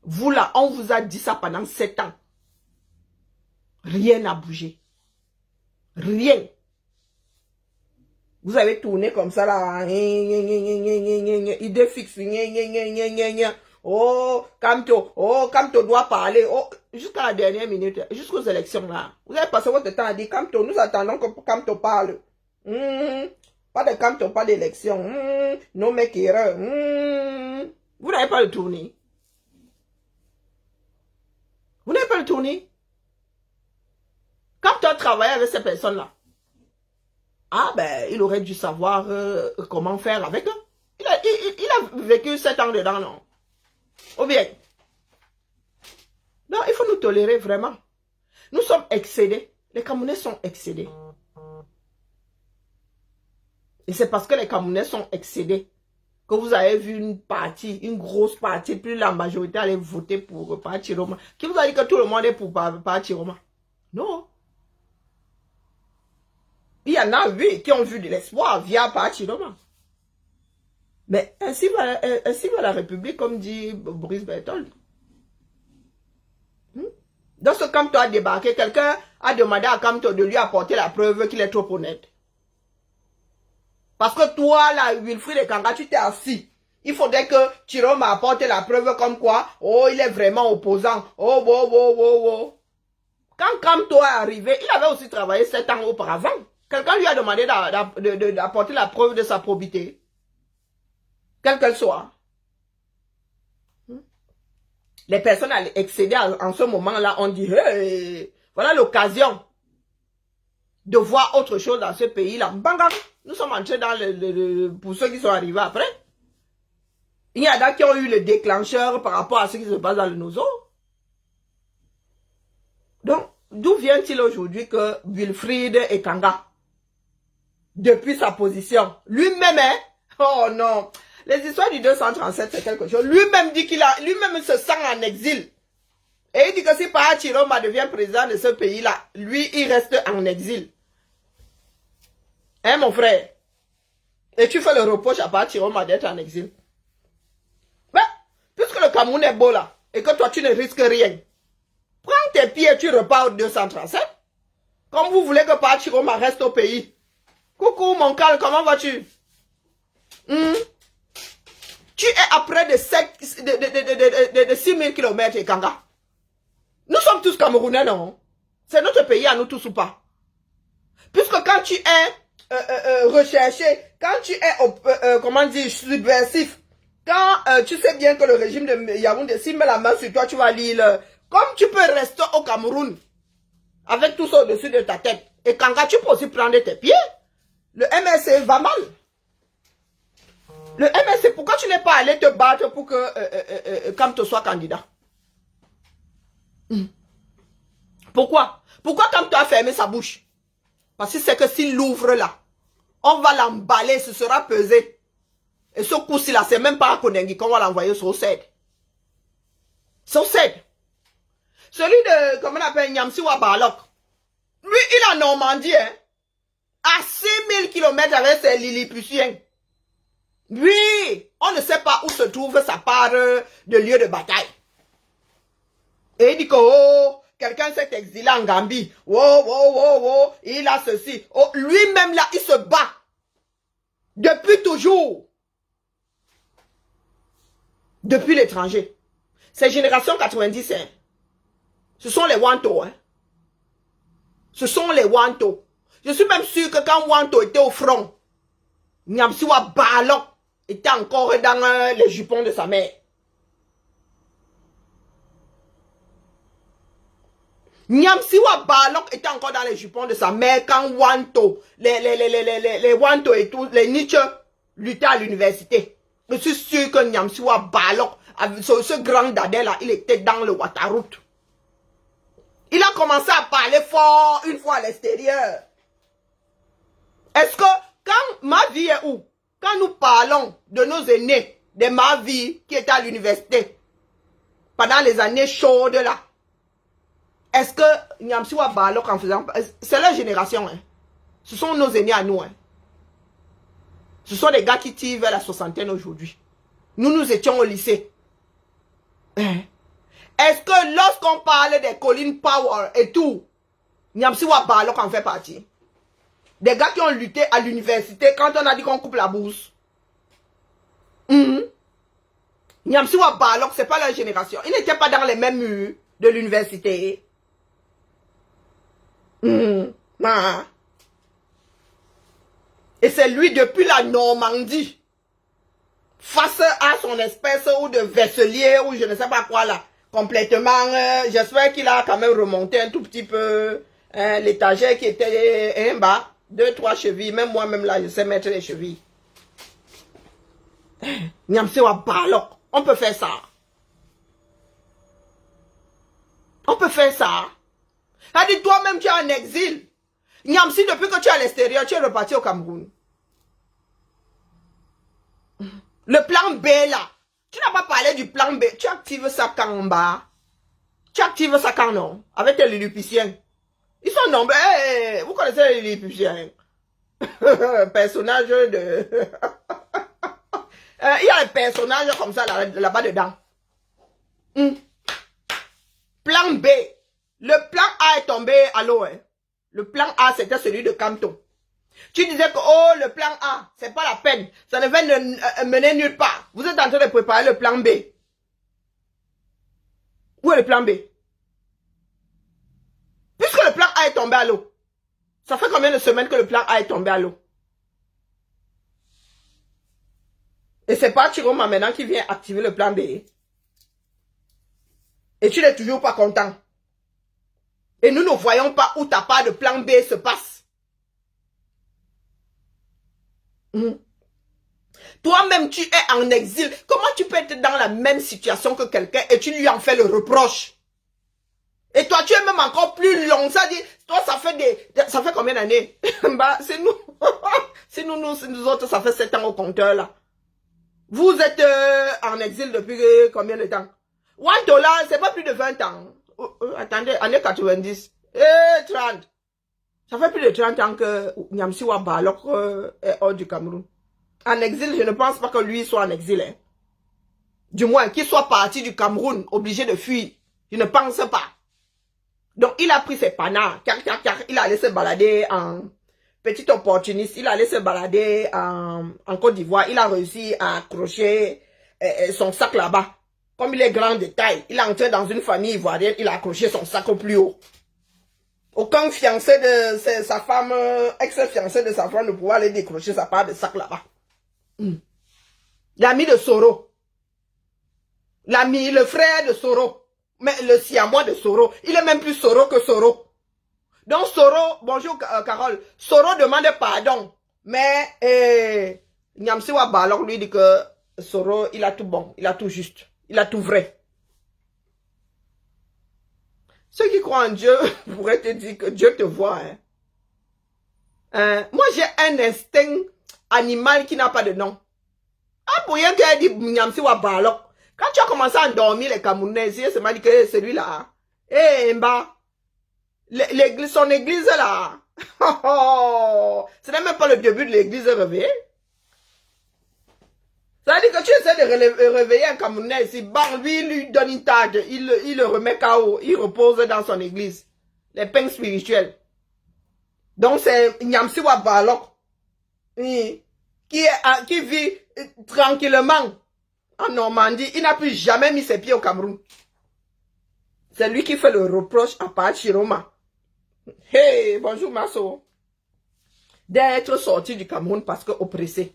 vous là, on vous a dit ça pendant 7 ans. Rien n'a bougé. Rien. Vous avez tourné comme ça là. Idée fixe. Oh, Kamto doit parler. Oh, jusqu'à la dernière minute, jusqu'aux élections là. Vous avez passé votre temps à dire Kamto, nous attendons que Kamto parle. Pas de Kamto, pas d'élection. Non, mec, erreur. Vous n'avez pas le tourner. Vous n'avez pas le tourner. Quand tu as travaillé avec ces personnes-là, ah ben, il aurait dû savoir comment faire avec eux. Il a vécu 7 ans dedans, non? Ou bien? Non, il faut nous tolérer vraiment. Nous sommes excédés. Les Camerounais sont excédés. Et c'est parce que les Camerounais sont excédés que vous avez vu une partie, une grosse partie, plus la majorité allait voter pour Parti Roma. Qui vous a dit que tout le monde est pour Parti Roma? Non. Il y en a, oui, qui ont vu de l'espoir via Parti Roma. Mais ainsi va la République, comme dit Boris Berthold. Dans ce Kamto a débarqué, quelqu'un a demandé à Kamto de lui apporter la preuve qu'il est trop honnête. Parce que toi, là, Wilfried Ekanga, tu t'es assis. Il faudrait que Chiroma apporte la preuve comme quoi, oh, il est vraiment opposant. Oh. Quand Kamto est arrivé, il avait aussi travaillé 7 ans auparavant. Quelqu'un lui a demandé d'apporter la preuve de sa probité. Quelle qu'elle soit. Les personnes excédées en ce moment-là, on dit, hey, voilà l'occasion de voir autre chose dans ce pays-là. Banga, nous sommes entrés dans pour ceux qui sont arrivés après. Il y en a qui ont eu le déclencheur par rapport à ce qui se passe dans le Nozo. Donc, d'où vient-il aujourd'hui que Wilfried Ekanga, depuis sa position, lui-même, hein, oh non, les histoires du 237, c'est quelque chose. Lui-même dit lui-même se sent en exil. Et il dit que si Parti Roma devient président de ce pays-là, lui, il reste en exil. Hein, mon frère? Et tu fais le reproche à Parti Roma d'être en exil. Mais, puisque le Cameroun est beau là, et que toi, tu ne risques rien, prends tes pieds et tu repars au 237. Comme vous voulez que Parti Roma reste au pays. Coucou, mon Carl, comment vas-tu? Tu es à près de 6 000 km, Ekanga. Nous sommes tous Camerounais, non? C'est notre pays à nous tous ou pas? Puisque quand tu es recherché, quand tu es, comment dire, subversif, quand tu sais bien que le régime de Yaoundé, s'il met la main sur toi, tu vas lire, comme tu peux rester au Cameroun, avec tout ça au-dessus de ta tête, et Kanga, tu peux aussi prendre tes pieds, le MSC va mal. Le MSC, pourquoi tu n'es pas allé te battre pour que Kamto soit candidat? Pourquoi? Pourquoi Kamto a fermé sa bouche? Parce que c'est que s'il l'ouvre là, on va l'emballer, ce sera pesé. Et ce coup-ci là, c'est même pas à Konengi qu'on va l'envoyer sur CED. Sur CED. Celui de, comment on appelle, Nyamsiwa Barlok. Lui, il est en Normandie, hein, à 6 000 km avec ses Lilliputiens. Oui, on ne sait pas où se trouve sa part de lieu de bataille. Et il dit que, oh, quelqu'un s'est exilé en Gambie. Oh, oh, oh, oh, il a ceci. Oh, lui-même là, il se bat. Depuis toujours. Depuis l'étranger. C'est génération 90, hein. Ce sont les Wanto, hein. Ce sont les Wanto. Je suis même sûr que quand Wanto était au front, Nyamsiwa Balok était encore dans les jupons de sa mère. Nyamsiwa Balok était encore dans les jupons de sa mère quand Wanto, les Wanto et tout, les Nietzsche luttaient à l'université. Je suis sûr que Nyamsiwa Balok, ce grand dadais là, il était dans le Wataroute. Il a commencé à parler fort une fois à l'extérieur. Est-ce que quand ma vie est où? Quand nous parlons de nos aînés, de ma vie qui était à l'université, pendant les années chaudes là, est-ce que Nyamsiwa Balok en faisant... C'est leur génération, hein. Ce sont nos aînés à nous, hein. Ce sont des gars qui tirent vers la soixantaine aujourd'hui. Nous étions au lycée. Hein? Est-ce que lorsqu'on parle des Colin Power et tout, Nyamsiwa Balok en fait partie? Des gars qui ont lutté à l'université quand on a dit qu'on coupe la bourse. Nyamsiwa Balok, c'est pas leur génération. Ils n'étaient pas dans les mêmes murs de l'université. Nah. Et c'est lui depuis la Normandie, face à son espèce ou de vaisselier ou je ne sais pas quoi là, complètement, j'espère qu'il a quand même remonté un tout petit peu l'étagère qui était en bas, 2-3 chevilles, même moi-même là je sais mettre les chevilles. Nyamsiwa Balok, on peut faire ça. On peut faire ça. C'est-à-dire toi-même tu es en exil. Nyamsi, depuis que tu es à l'extérieur, tu es reparti au Cameroun. Le plan B là, tu n'as pas parlé du plan B. Tu actives ça quand en bas. Tu actives ça quand non. Avec tes Lilliputiens. Ils sont nombreux. Hey, vous connaissez les Lilliputiens? Personnage de... il y a un personnage comme ça là-bas dedans. Plan B. Le plan A est tombé à l'eau. Hein. Le plan A, c'était celui de Kanto. Tu disais que, oh, le plan A, c'est pas la peine. Ça ne va mener nulle part. Vous êtes en train de préparer le plan B. Où est le plan B? Puisque le plan A est tombé à l'eau. Ça fait combien de semaines que le plan A est tombé à l'eau? Et c'est pas Chiroma maintenant qui vient activer le plan B. Et tu n'es toujours pas content. Et nous ne voyons pas où ta part de plan B se passe. Toi-même, tu es en exil. Comment tu peux être dans la même situation que quelqu'un et tu lui en fais le reproche? Et toi, tu es même encore plus long. Ça dit, toi, ça fait combien d'années? Bah, c'est nous. C'est nous autres, ça fait 7 ans au compteur, là. Vous êtes en exil depuis combien de temps? $1, c'est pas plus de 20 ans. Attendez, années 90. 30. Ça fait plus de 30 ans que Nyamsiwa Balok est hors du Cameroun. En exil, je ne pense pas que lui soit en exil. Hein. Du moins, qu'il soit parti du Cameroun, obligé de fuir. Je ne pense pas. Donc, il a pris ses panards. Il allait se balader en petit opportuniste. Il allait se balader en Côte d'Ivoire. Il a réussi à accrocher son sac là-bas. Comme il est grand de taille, il est entré dans une famille ivoirienne. Il a accroché son sac au plus haut. Aucun fiancé de sa femme, ex-fiancé de sa femme ne pouvait aller décrocher sa part de sac là-bas. L'ami de Soro. L'ami, le frère de Soro. Mais le siamois de Soro. Il est même plus Soro que Soro. Donc Soro, bonjour Carole. Soro demande pardon. Mais Nyamsiwa Balok lui dit que Soro, il a tout bon. Il a tout juste. Il a tout vrai. Ceux qui croient en Dieu pourraient te dire que Dieu te voit. Hein. Moi, j'ai un instinct animal qui n'a pas de nom. Ah, pour rien qu'elle dit Nyamsiwa Balok. Quand tu as commencé à endormir les Camerounais, c'est m'a dit que celui-là. Mba. Son église là. Ce n'est même pas le début de l'église réveillée. Ça veut dire que tu essaies de réveiller un Camerounais ici, lui donne une tâche, il le remet KO, il repose dans son église. Les peines spirituelles. Donc c'est Nyamsiwa Balok qui vit tranquillement en Normandie. Il n'a plus jamais mis ses pieds au Cameroun. C'est lui qui fait le reproche à Pachiroma. Hey, bonjour Masso. D'être sorti du Cameroun parce que oppressé.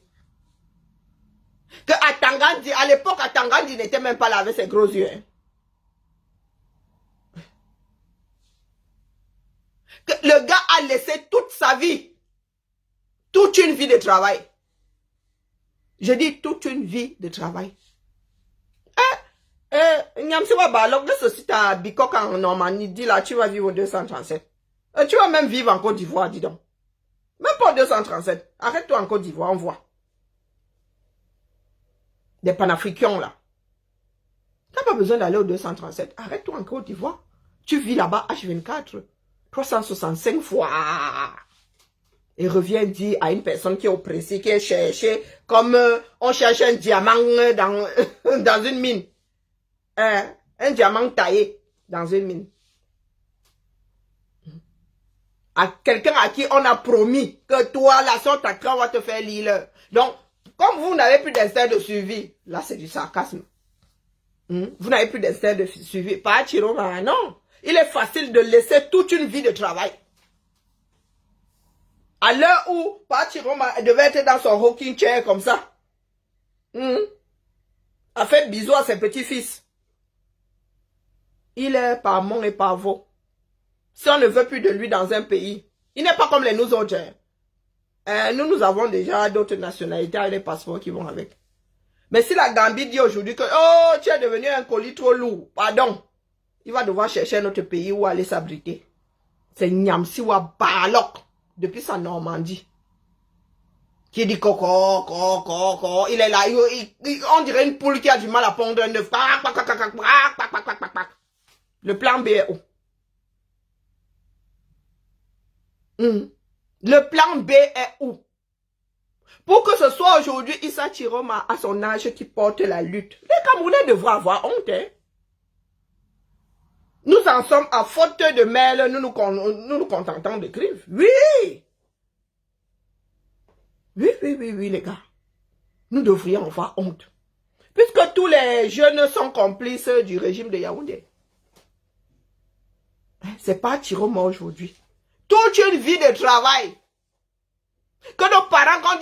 Que Atangandi, à l'époque, Atangandi n'était même pas là avec ses gros yeux. Hein. Que le gars a laissé toute sa vie, toute une vie de travail. Je dis toute une vie de travail. Nyamsiwa Balok, de ce site à Bikok en Normandie, dit là, tu vas vivre au 237. Tu vas même vivre en Côte d'Ivoire, dis donc. Même pas au 237. Arrête-toi en Côte d'Ivoire, on voit. Des panafricains là. Tu n'as pas besoin d'aller au 237. Arrête-toi en Côte d'Ivoire. Tu vis là-bas H24. 365 fois. Et reviens dire à une personne qui est oppressée, qui est cherchée, comme on cherche un diamant dans une mine. Un diamant taillé dans une mine. À quelqu'un à qui on a promis que toi, la sorte à cran va te faire lire. Donc, comme vous n'avez plus d'instinct de suivi, là c'est du sarcasme. Vous n'avez plus d'instinct de suivi. Pas Chiroma, non. Il est facile de laisser toute une vie de travail. À l'heure où Pachiroma devait être dans son rocking chair comme ça, a fait bisous à ses petits-fils. Il est par mon et par vos. Si on ne veut plus de lui dans un pays, il n'est pas comme les nous autres. Nous avons déjà d'autres nationalités avec les passeports qui vont avec. Mais si la Gambie dit aujourd'hui que oh, tu es devenu un colis trop lourd, pardon, il va devoir chercher un autre pays où aller s'abriter. C'est Nyamsiwa Balok, depuis sa Normandie, qui dit coco, il est là, on dirait une poule qui a du mal à pondre un œuf. Le plan B est où? Le plan B est où? Pour que ce soit aujourd'hui Issa Chiroma à son âge qui porte la lutte. Les Camerounais devraient avoir honte. Hein? Nous en sommes à faute de mail, nous nous contentons de crimes. Oui, les gars. Nous devrions avoir honte. Puisque tous les jeunes sont complices du régime de Yaoundé. C'est pas Chiroma aujourd'hui. Toute une vie de travail. Que nos parents, quand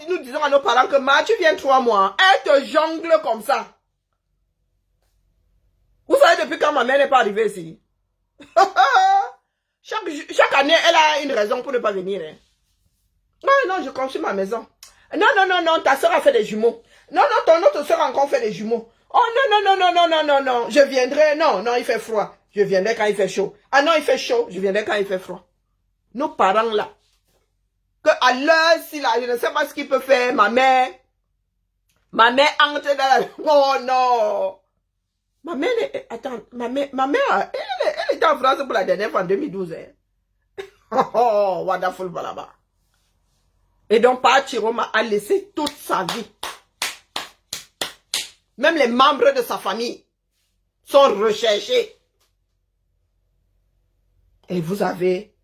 nous disons à nos parents que Ma, tu viens 3 mois, elle te jongle comme ça. Vous savez depuis quand ma mère n'est pas arrivée ici? chaque année, elle a une raison pour ne pas venir. Hein. Non, je construis ma maison. Non, ta soeur a fait des jumeaux. Non, ton autre soeur a encore fait des jumeaux. Oh non, je viendrai. Non, il fait froid. Je viendrai quand il fait chaud. Ah non, il fait chaud. Je viendrai quand il fait froid. Nos parents là. Que à l'heure, si là, je ne sais pas ce qu'il peut faire, ma mère entre dans la... Oh non. Ma mère, attends, ma mère, elle était en France pour la dernière fois en 2012. Hein. Oh, wonderful balaba. Et donc, Pachiroma a laissé toute sa vie. Même les membres de sa famille sont recherchés. Et vous avez...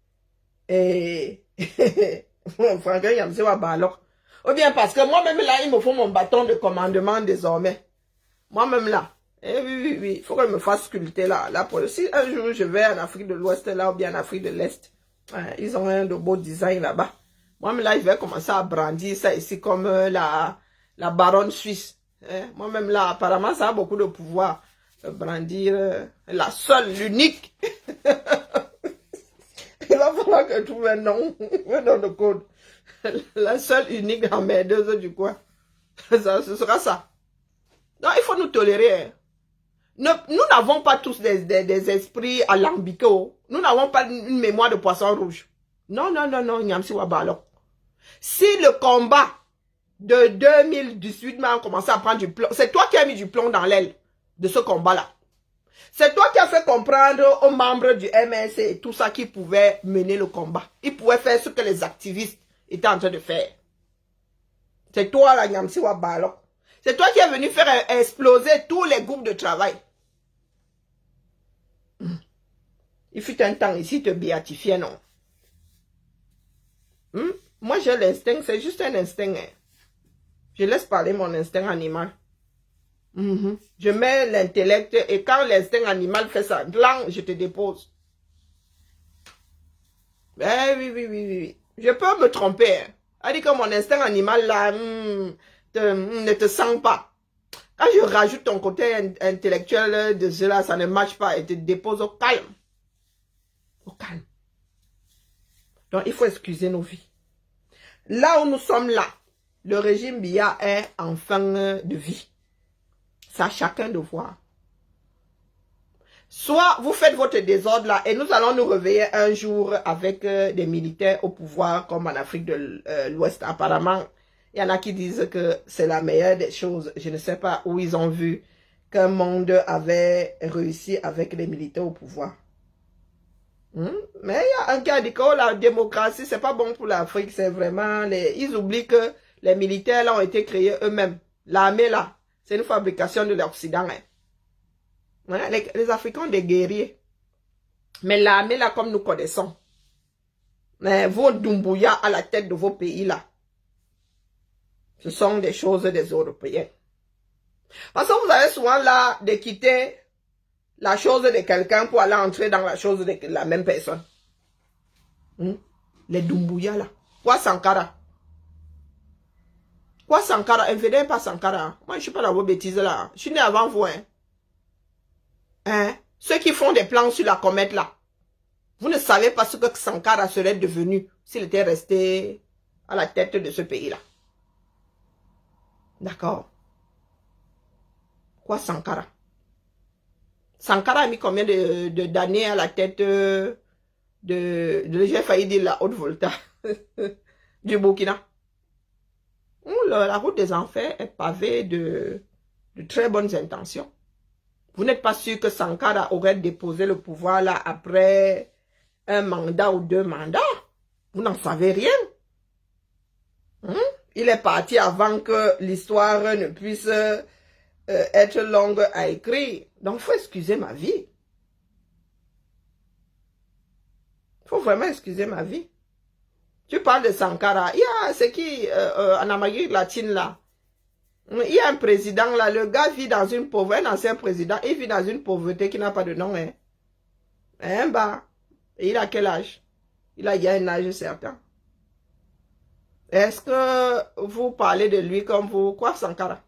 Franck Yamsewa Balok. Ou bien parce que moi-même là, il me faut mon bâton de commandement désormais. Moi-même là. Oui. Il faut que je me fasse sculpter là. Si un jour je vais en Afrique de l'Ouest là ou bien en Afrique de l'Est, ils ont un de beau design là-bas. Moi-même là, je vais commencer à brandir ça ici comme la baronne suisse. Moi-même là, apparemment, ça a beaucoup de pouvoir. Brandir la seule, l'unique. Il va falloir que je trouve un nom de code. La seule unique emmerdeuse du coin. Ce sera ça. Donc, il faut nous tolérer. Nous n'avons pas tous des esprits alambiqués. Nous n'avons pas une mémoire de poisson rouge. Non, Nyamsiwa Balok. Si le combat de 2018 m'a commencé à prendre du plomb, c'est toi qui as mis du plomb dans l'aile de ce combat-là. C'est toi qui as fait comprendre aux membres du MNC et tout ça qu'ils pouvaient mener le combat. Ils pouvaient faire ce que les activistes étaient en train de faire. C'est toi, la Nyamsiwa Balok. C'est toi qui es venu faire exploser tous les groupes de travail. Il fut un temps ici, te béatifier, non? Moi, j'ai l'instinct, c'est juste un instinct. Hein. Je laisse parler mon instinct animal. Je mets l'intellect et quand l'instinct animal fait ça, blanc, je te dépose. Ben oui. Je peux me tromper. Hein. Elle dit que mon instinct animal là ne te sent pas. Quand je rajoute ton côté intellectuel de cela, ça ne marche pas et te dépose au calme. Au calme. Donc, il faut excuser nos vies. Là où nous sommes là, le régime Biya est en fin de vie. Ça, chacun de voir. Soit vous faites votre désordre là et nous allons nous réveiller un jour avec des militaires au pouvoir comme en Afrique de l'Ouest. Apparemment, il y en a qui disent que c'est la meilleure des choses. Je ne sais pas où ils ont vu qu'un monde avait réussi avec les militaires au pouvoir. Mais il y a un qui a dit que oh, la démocratie, c'est pas bon pour l'Afrique. C'est vraiment... Ils oublient que les militaires là ont été créés eux-mêmes. L'armée là, c'est une fabrication de l'Occident. Hein. Les Africains ont des guerriers. Mais l'armée là, comme nous connaissons, vos Doumbouya à la tête de vos pays là, ce sont des choses des Européens. Parce que vous avez souvent là de quitter la chose de quelqu'un pour aller entrer dans la chose de la même personne. Les Doumbouya là. Quoi Sankara? Quoi Sankara? Infidèle pas Sankara. Moi je suis pas dans vos bêtises là. Je suis né avant vous. Ceux qui font des plans sur la comète là. Vous ne savez pas ce que Sankara serait devenu s'il était resté à la tête de ce pays-là. D'accord. Quoi Sankara? Sankara a mis combien d'années à la tête j'ai failli dire la Haute-Volta du Burkina. La route des enfers est pavée de très bonnes intentions. Vous n'êtes pas sûr que Sankara aurait déposé le pouvoir là après un mandat ou 2 mandats? Vous n'en savez rien. Il est parti avant que l'histoire ne puisse être longue à écrire. Donc, il faut excuser ma vie. Il faut vraiment excuser ma vie. Tu parles de Sankara. C'est qui en Amérique latine là? Il y a un président là, le gars vit dans une pauvreté, un ancien président, il vit dans une pauvreté qui n'a pas de nom. Et il a quel âge? Il a un âge certain. Est-ce que vous parlez de lui comme vous? Quoi Sankara?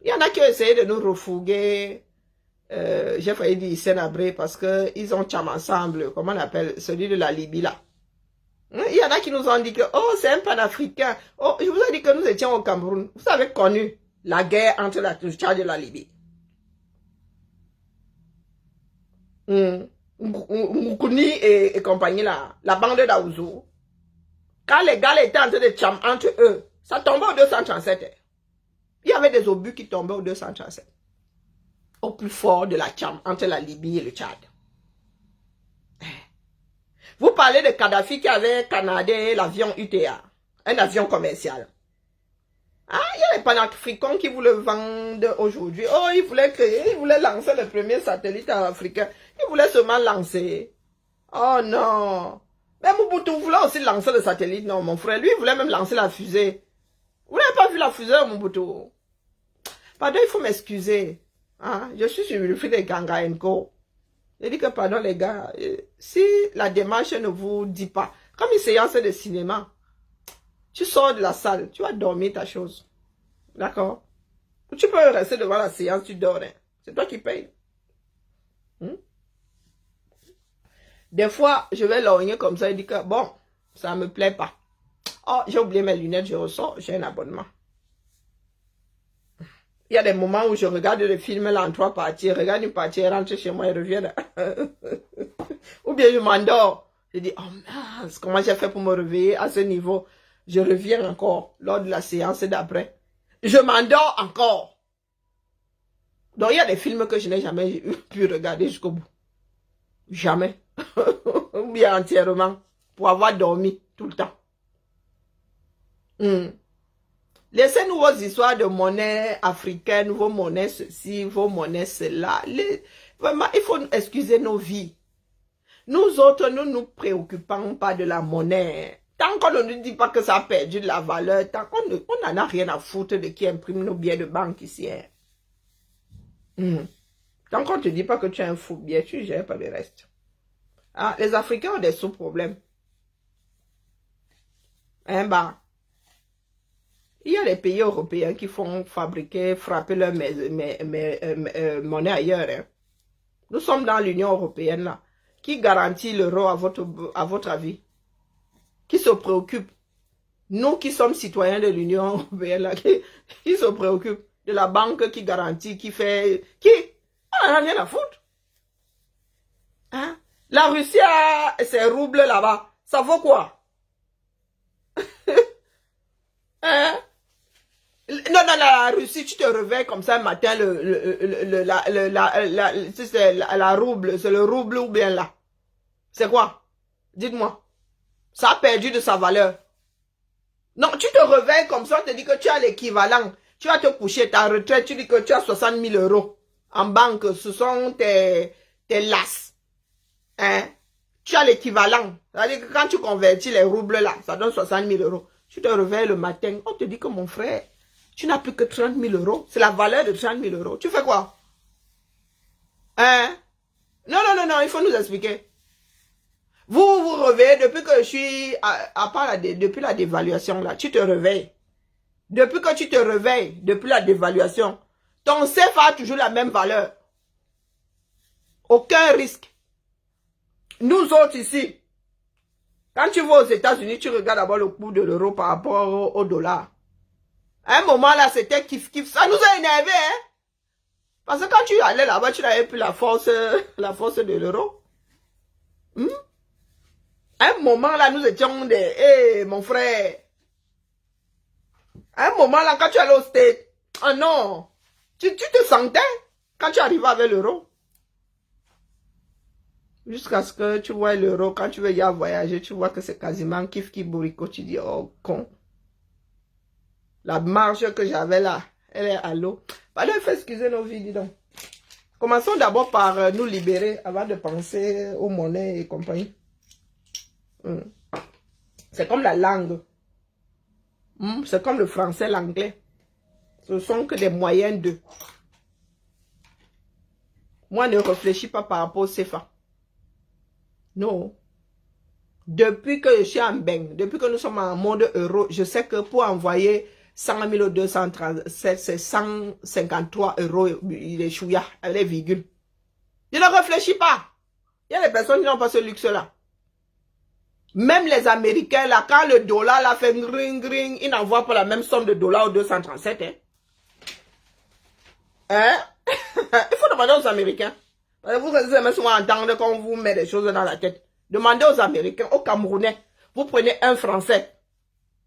Il y en a qui ont essayé de nous refourguer. J'ai failli dire Sénabré parce qu'ils ont cham ensemble. Comment on appelle? Celui de la Libye là. Il y en a qui nous ont dit que oh, c'est un panafricain. Oh, je vous ai dit que nous étions au Cameroun. Vous avez connu la guerre entre la Tchad et la Libye. Moukouni et compagnie là. La bande d'Aouzou. Quand les gars étaient en train de cham entre eux, ça tombait au 237. Il y avait des obus qui tombaient au 237. Au plus fort de la cham entre la Libye et le Tchad. Vous parlez de Kadhafi qui avait canadé l'avion UTA, un avion commercial. Il y a les panafricains qui vous le vendent aujourd'hui. Oh, ils voulaient lancer le premier satellite africain. Ils voulaient seulement lancer. Oh non. Mais Mobutu voulait aussi lancer le satellite. Non, mon frère, lui, il voulait même lancer la fusée. Vous n'avez pas vu la fusée, Mobutu? Pardon, il faut m'excuser. Je suis sur le fil de Ganga Co. Je dis que pardon les gars, si la démarche ne vous dit pas, comme une séance de cinéma, tu sors de la salle, tu vas dormir ta chose. D'accord? Tu peux rester devant la séance, tu dors. C'est toi qui payes. Des fois, je vais lorgner comme ça et dire que bon, ça ne me plaît pas. Oh, j'ai oublié mes lunettes, je ressors, j'ai un abonnement. Il y a des moments où je regarde le film là en 3 parties, je regarde une partie, je rentre chez moi et reviens. Ou bien je m'endors. Je dis, oh mince, comment j'ai fait pour me réveiller à ce niveau? Je reviens encore lors de la séance d'après. Je m'endors encore. Donc il y a des films que je n'ai jamais pu regarder jusqu'au bout. Jamais. Ou bien entièrement. Pour avoir dormi tout le temps. Laissez-nous vos histoires de monnaie africaine, vos monnaies ceci, vos monnaies cela. Vraiment, il faut excuser nos vies. Nous autres, nous ne nous préoccupons pas de la monnaie. Tant qu'on ne nous dit pas que ça a perdu de la valeur, tant qu'on n'en a rien à foutre de qui imprime nos billets de banque ici. Tant qu'on ne te dit pas que tu as un faux billet, tu ne gères pas le reste. Ah, les Africains ont des sous-problèmes. Bah. Il y a les pays européens qui font fabriquer, frapper leur monnaie ailleurs. Nous sommes dans l'Union européenne là. Qui garantit l'euro à votre avis? Qui se préoccupe? Nous qui sommes citoyens de l'Union européenne là, qui se préoccupe de la banque qui garantit, qui fait... Qui? On n'en a rien à foutre. Hein? La Russie a ses roubles là-bas. Ça vaut quoi? Hein? Non, la Russie, tu te réveilles comme ça un matin, la rouble, c'est le rouble ou bien là? C'est quoi? Dites-moi. Ça a perdu de sa valeur. Non, tu te réveilles comme ça, on te dit que tu as l'équivalent. Tu vas te coucher, ta retraite, tu dis que tu as 60 000 euros en banque. Ce sont tes las. Hein? Tu as l'équivalent. C'est-à-dire que quand tu convertis les roubles là, ça donne 60 000 euros. Tu te réveilles le matin, on te dit que mon frère, tu n'as plus que 30 000 euros. C'est la valeur de 30 000 euros. Tu fais quoi? Hein? Non, il faut nous expliquer. Vous vous réveillez depuis que je suis, depuis la dévaluation là, tu te réveilles. Depuis que tu te réveilles, depuis la dévaluation, ton CFA a toujours la même valeur. Aucun risque. Nous autres ici, quand tu vas aux États-Unis, tu regardes d'abord le coût de l'euro par rapport au dollar. À un moment là, c'était kiff. Ça nous a énervé, hein. Parce que quand tu allais là-bas, tu n'avais plus la force de l'euro. À un moment là, nous étions des... mon frère. À un moment là, quand tu allais au States, oh non, tu te sentais quand tu arrivais avec l'euro. Jusqu'à ce que tu vois l'euro, quand tu veux y aller voyager, tu vois que c'est quasiment kiff qui bourrico. Tu dis, oh con. La marge que j'avais là, elle est à l'eau. Pardon, il faut excuser nos vies, dis donc. Commençons d'abord par nous libérer avant de penser aux monnaies et compagnie. C'est comme la langue. C'est comme le français, l'anglais. Ce sont que des moyens de. Moi, ne réfléchis pas par rapport au CFA. Non. Depuis que je suis en bain, depuis que nous sommes en mode euro, je sais que pour envoyer 100 000 ou 237, c'est 153 euros, les chouïa, avec les virgules. Je ne réfléchis pas. Il y a des personnes qui n'ont pas ce luxe-là. Même les Américains, là, quand le dollar là, fait gring, ils n'envoient pas la même somme de dollars au 237. Il faut demander aux Américains. Vous aimez souvent entendre quand on vous met des choses dans la tête. Demandez aux Américains, aux Camerounais. Vous prenez un Français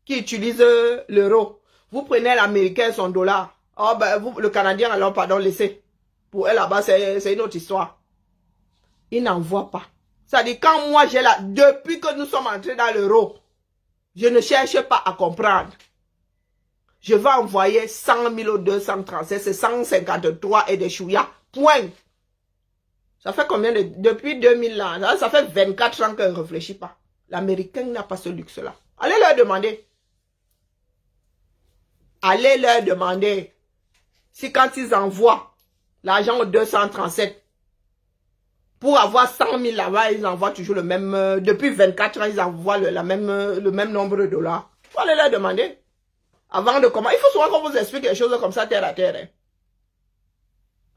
qui utilise l'euro. Vous prenez l'Américain son dollar. Oh, ben, le Canadien, alors, pardon, laissez. Pour eux, là-bas, c'est une autre histoire. Ils n'envoient pas. C'est-à-dire, quand moi, j'ai là, depuis que nous sommes entrés dans l'euro, je ne cherche pas à comprendre. Je vais envoyer 100 000 ou 237, c'est 153 et des chouïas. Point. Ça fait combien de... Depuis 2000 là, ça fait 24 ans qu'elle ne réfléchit pas. L'Américain n'a pas ce luxe-là. Allez leur demander. Allez leur demander si quand ils envoient l'argent au 237, pour avoir 100 000 là-bas, ils envoient toujours le même... depuis 24 ans, ils envoient le même nombre de dollars. Il faut aller leur demander. Avant de comment... Il faut souvent qu'on vous explique les choses comme ça, terre à terre. Hein.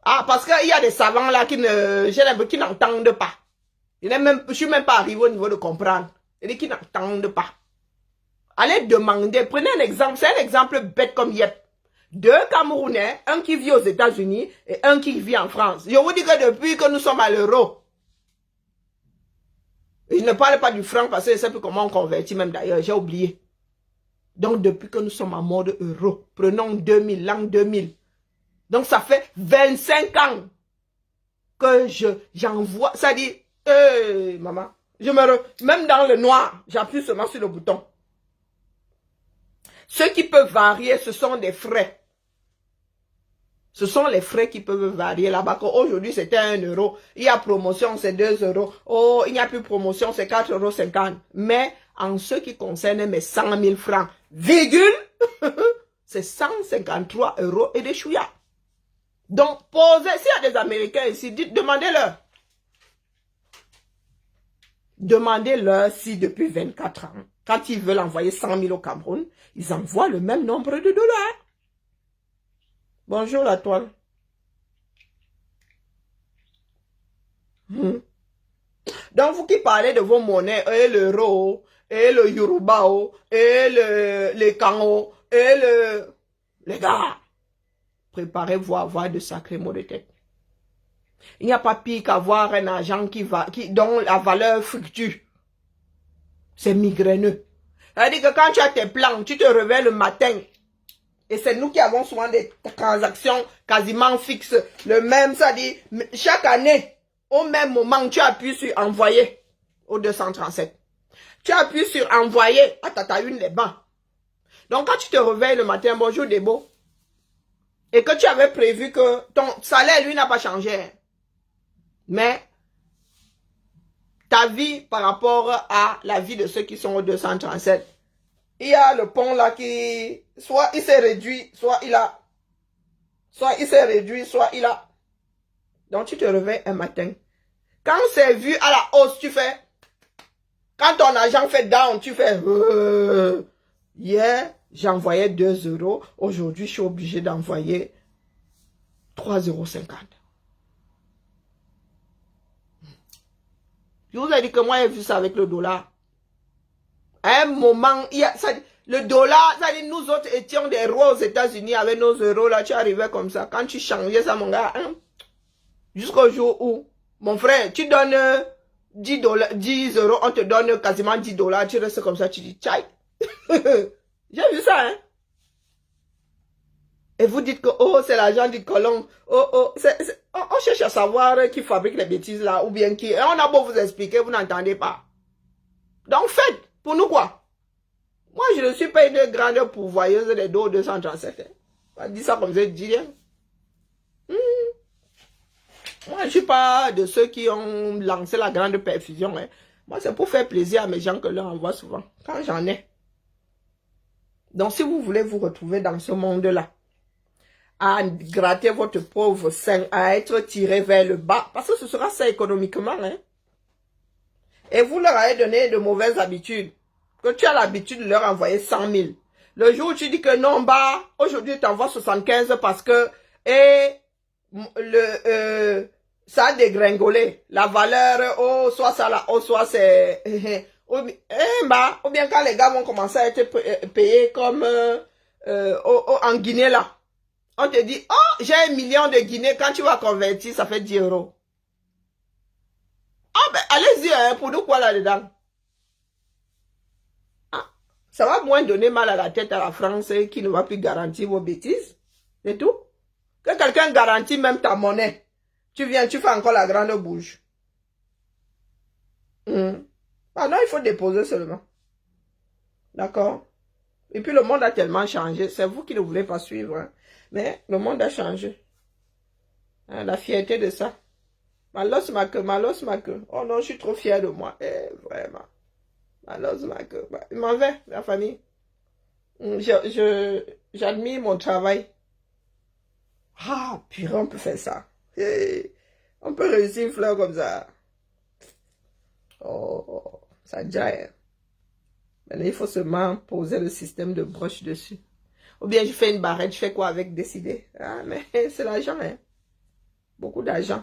Ah, parce qu'il y a des savants là qui n'entendent pas. Je ne suis même pas arrivé au niveau de comprendre. Il y a qui n'entendent pas. Allez demander. Prenez un exemple. C'est un exemple bête comme Yep. 2 Camerounais, un qui vit aux États-Unis et un qui vit en France. Je vous dis que depuis que nous sommes à l'euro, je ne parle pas du franc parce que je ne sais plus comment on convertit même d'ailleurs, j'ai oublié. Donc depuis que nous sommes en mode euro, prenons 2000, l'an 2000. Donc ça fait 25 ans que j'envoie, ça dit, maman, même dans le noir, j'appuie seulement sur le bouton. Ce qui peut varier, ce sont des frais. Ce sont les frais qui peuvent varier là-bas. Aujourd'hui, c'était 1 euro. Il y a promotion, c'est 2 euros. Oh, il n'y a plus promotion, c'est 4,50 €. Mais en ce qui concerne mes 100 000 francs, virgule, c'est 153 € et des chouïas. Donc, posez, s'il y a des Américains ici, demandez-leur. Demandez-leur si depuis 24 ans, quand ils veulent envoyer 100 000 au Cameroun, ils envoient le même nombre de dollars. Bonjour la toile. Donc, vous qui parlez de vos monnaies, et l'euro, et le yoruba, et le kango, et les gars, préparez-vous à avoir de sacrés maux de tête. Il n'y a pas pire qu'avoir un argent dont la valeur fluctue. C'est migraineux. C'est-à-dire que quand tu as tes plans, tu te réveilles le matin. Et c'est nous qui avons souvent des transactions quasiment fixes. Le même, ça dit, chaque année, au même moment, tu appuies sur envoyer au 237. Tu appuies sur envoyer à Tata Une les bancs. Donc quand tu te réveilles le matin, bonjour Debo, et que tu avais prévu que ton salaire, lui, n'a pas changé. Mais ta vie par rapport à la vie de ceux qui sont au 237, il y a le pont là qui, soit il s'est réduit, soit il a. Soit il s'est réduit, soit il a. Donc tu te réveilles un matin. Quand c'est vu à la hausse, tu fais. Quand ton argent fait down, tu fais. Hier, j'envoyais 2 €. Aujourd'hui, je suis obligé d'envoyer 3,50 €. Je vous ai dit que moi, j'ai vu ça avec le dollar. À un moment, le dollar, ça dit, nous autres étions des rois aux États-Unis avec nos euros, là, tu arrivais comme ça. Quand tu changeais ça, mon gars, hein, jusqu'au jour où, mon frère, tu donnes 10 €, on te donne quasiment 10 $, tu restes comme ça, tu dis, tchaï. J'ai vu ça, hein. Et vous dites que, oh, c'est l'argent du colon. Oh, on cherche à savoir qui fabrique les bêtises là, ou bien qui. Et on a beau vous expliquer, vous n'entendez pas. Donc faites, pour nous quoi. Moi, je ne suis pas une grande pourvoyeuse des 237. Hein. On dit ça comme ça, je dis rien. Moi, je ne suis pas de ceux qui ont lancé la grande perfusion. Hein. Moi, c'est pour faire plaisir à mes gens que leur envoie souvent, quand j'en ai. Donc, si vous voulez vous retrouver dans ce monde-là, à gratter votre pauvre sein, à être tiré vers le bas, parce que ce sera ça économiquement. Hein. Et vous leur avez donné de mauvaises habitudes. Que tu as l'habitude de leur envoyer 100 000. Le jour où tu dis que non, bah, aujourd'hui tu t'envoies 75 parce que, ça a dégringolé. La valeur, oh, soit ça là, oh, soit c'est, ou bien quand les gars vont commencer à être payés comme, en Guinée là. On te dit, oh, j'ai 1 million de Guinée, quand tu vas convertir, ça fait 10 €. Ah, ben, allez-y, hein, pour nous quoi là-dedans? Ah, ça va moins donner mal à la tête à la France qui ne va plus garantir vos bêtises. C'est tout. Que quelqu'un garantit même ta monnaie. Tu viens, tu fais encore la grande bouche. Ah non, il faut déposer seulement. D'accord? Et puis le monde a tellement changé. C'est vous qui ne voulez pas suivre. Hein. Mais le monde a changé. Hein, la fierté de ça. Malos ma queue, malos ma queue. Oh non, je suis trop fier de moi. Vraiment. Malos ma queue. Bah, il m'en va, la famille. J'admire mon travail. Ah, purée, on peut faire ça. On peut réussir une fleur comme ça. Oh, ça jaille. Maintenant, il faut seulement poser le système de broche dessus. Ou bien je fais une barrette, je fais quoi avec, décider. Ah, mais c'est l'argent, hein. Beaucoup d'argent.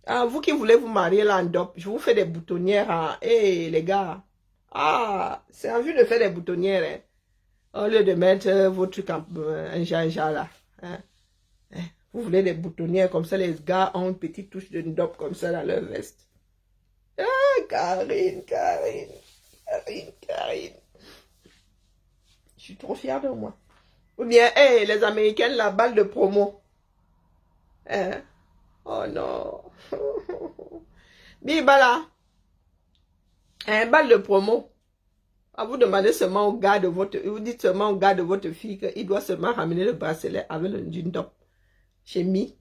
Ah, vous qui voulez vous marier là en dop, je vous fais des boutonnières. Hein. Hey, les gars. Ah, c'est en vue de faire des boutonnières. Hein. Au lieu de mettre vos trucs en un genre là. Hein. Vous voulez des boutonnières comme ça, les gars ont une petite touche de dop comme ça dans leur veste. Ah, Karine. Je suis trop fière de moi. Ou bien, hey, les Américaines, la balle de promo. Hein? Oh non. Biba là. Un balle de promo. Vous demandez seulement au gars de votre... Vous dites seulement au gars de votre fille qu'il doit seulement ramener le bracelet avec le jean top. Chez Mi.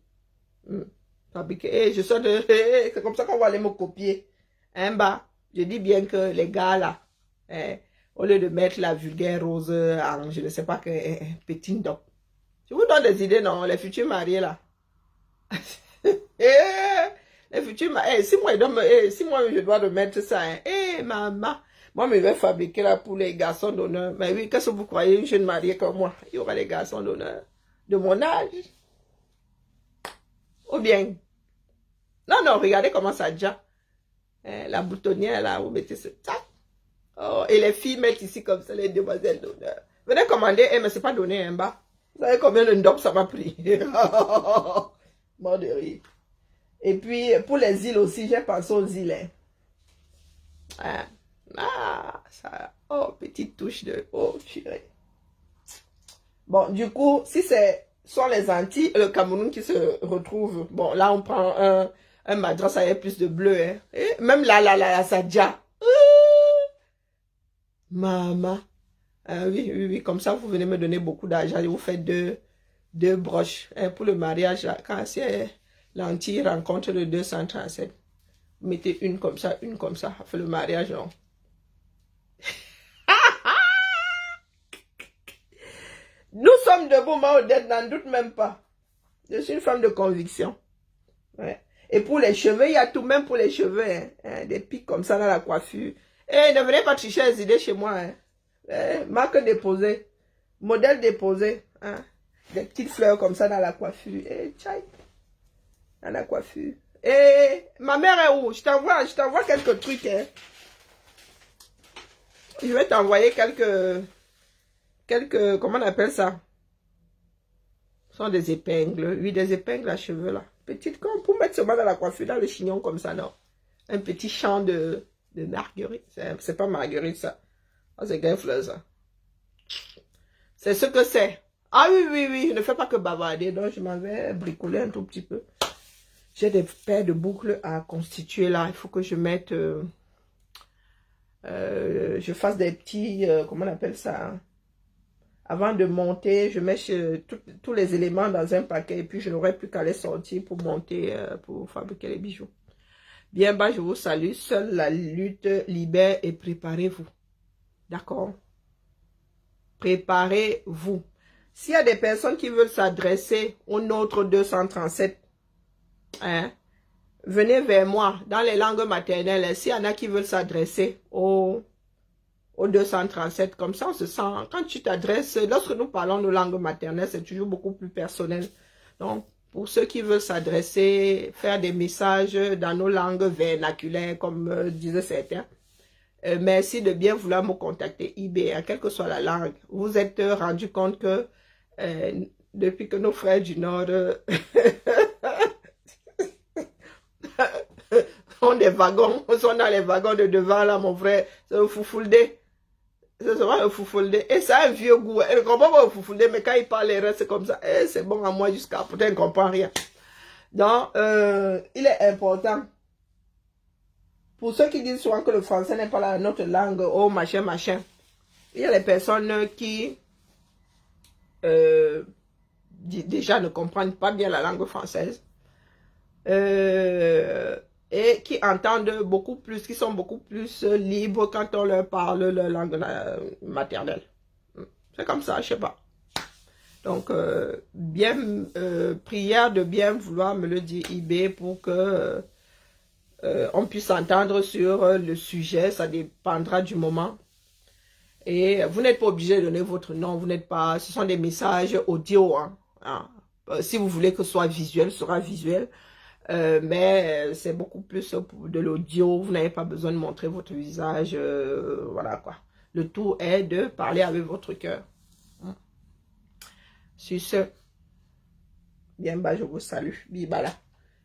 Fabriqué. Je sors de... C'est comme ça qu'on va aller me copier. Hein, bah, je dis bien que les gars là, au lieu de mettre la vulgaire rose en, je ne sais pas, que petit top. Je vous donne des idées, non? Les futurs mariés là. Les futurs mariés. Si moi je dois remettre ça, maman. Moi, je vais fabriquer là pour les garçons d'honneur. Mais oui, qu'est-ce que vous croyez, une jeune mariée comme moi? Il y aura des garçons d'honneur de mon âge. Ou bien. Non, non, regardez comment ça déjà. La boutonnière là, vous mettez ce tac. Oh, et les filles mettent ici comme ça, les demoiselles d'honneur. Venez commander, mais c'est pas donné un bas. Vous savez combien de ndop ça m'a pris? Mort de rire. Et puis, pour les îles aussi, j'ai pensé aux îles. Ça. Oh, petite touche de... Oh, purée. Bon, du coup, si c'est soit les Antilles et le Cameroun qui se retrouvent, bon, là, on prend un madras avec plus de bleu, hein. Et même la Sadja. Maman. Oui, comme ça, vous venez me donner beaucoup d'argent et vous faites deux broches pour le mariage. Là, quand c'est l'Antille rencontre le 237, vous mettez une comme ça, fait le mariage. Non? Nous sommes debout, ma Odette, n'en doute même pas. Je suis une femme de conviction. Ouais. Et pour les cheveux, il y a tout, même pour les cheveux, hein, des pics comme ça dans la coiffure. Ne venez pas tricher les idées chez moi. Marque déposée, modèle déposé. Hein. Des petites fleurs comme ça dans la coiffure. Tchaï. Dans la coiffure. Ma mère est où? Je t'envoie quelques trucs. Hein. Je vais t'envoyer quelques, comment on appelle ça? Ce sont des épingles. Oui, des épingles à cheveux là. Petites comme pour mettre seulement dans la coiffure, dans le chignon comme ça, non. Un petit champ de marguerite. C'est pas marguerite ça. Oh, c'est Gainfleur ça. C'est ce que c'est. Ah oui, je ne fais pas que bavarder, donc je m'en vais bricoler un tout petit peu. J'ai des paires de boucles à constituer là. Il faut que je mette... je fasse des petits... comment on appelle ça? Hein? Avant de monter, je mets tous les éléments dans un paquet. Et puis je n'aurai plus qu'à les sortir pour monter, pour fabriquer les bijoux. Bien bas, je vous salue. Seule la lutte libère et préparez-vous. D'accord? Préparez-vous. S'il y a des personnes qui veulent s'adresser au nôtre 237, hein, venez vers moi dans les langues maternelles. S'il y en a qui veulent s'adresser au 237, comme ça on se sent, quand tu t'adresses, lorsque nous parlons de langue maternelle, c'est toujours beaucoup plus personnel. Donc, pour ceux qui veulent s'adresser, faire des messages dans nos langues vernaculaires, comme disaient certains, merci de bien vouloir me contacter, IB, quelle que soit la langue. Vous êtes rendu compte que depuis que nos frères du Nord ont des wagons, sont dans les wagons de devant là, mon frère, c'est le foufoulde. C'est souvent un foufoulde. Et ça a un vieux goût. Elle ne comprend pas le foufoulde, mais quand il parle les restes, c'est comme ça. C'est bon à moi jusqu'à pourtant, elle ne comprend rien. Donc, il est important. Pour ceux qui disent souvent que le français n'est pas notre langue, oh machin. Il y a les personnes qui déjà ne comprennent pas bien la langue française. Et qui entendent beaucoup plus, qui sont beaucoup plus libres quand on leur parle leur langue maternelle. C'est comme ça, je sais pas. Donc, prière de bien vouloir me le dire, IB, pour que on puisse entendre sur le sujet. Ça dépendra du moment. Et vous n'êtes pas obligé de donner votre nom, vous n'êtes pas... Ce sont des messages audio. Hein. Si vous voulez que ce soit visuel, ce sera visuel. Mais c'est beaucoup plus de l'audio, vous n'avez pas besoin de montrer votre visage, voilà quoi. Le tout est de parler avec votre cœur. Sur ce, bien bas, je vous salue. Bibala.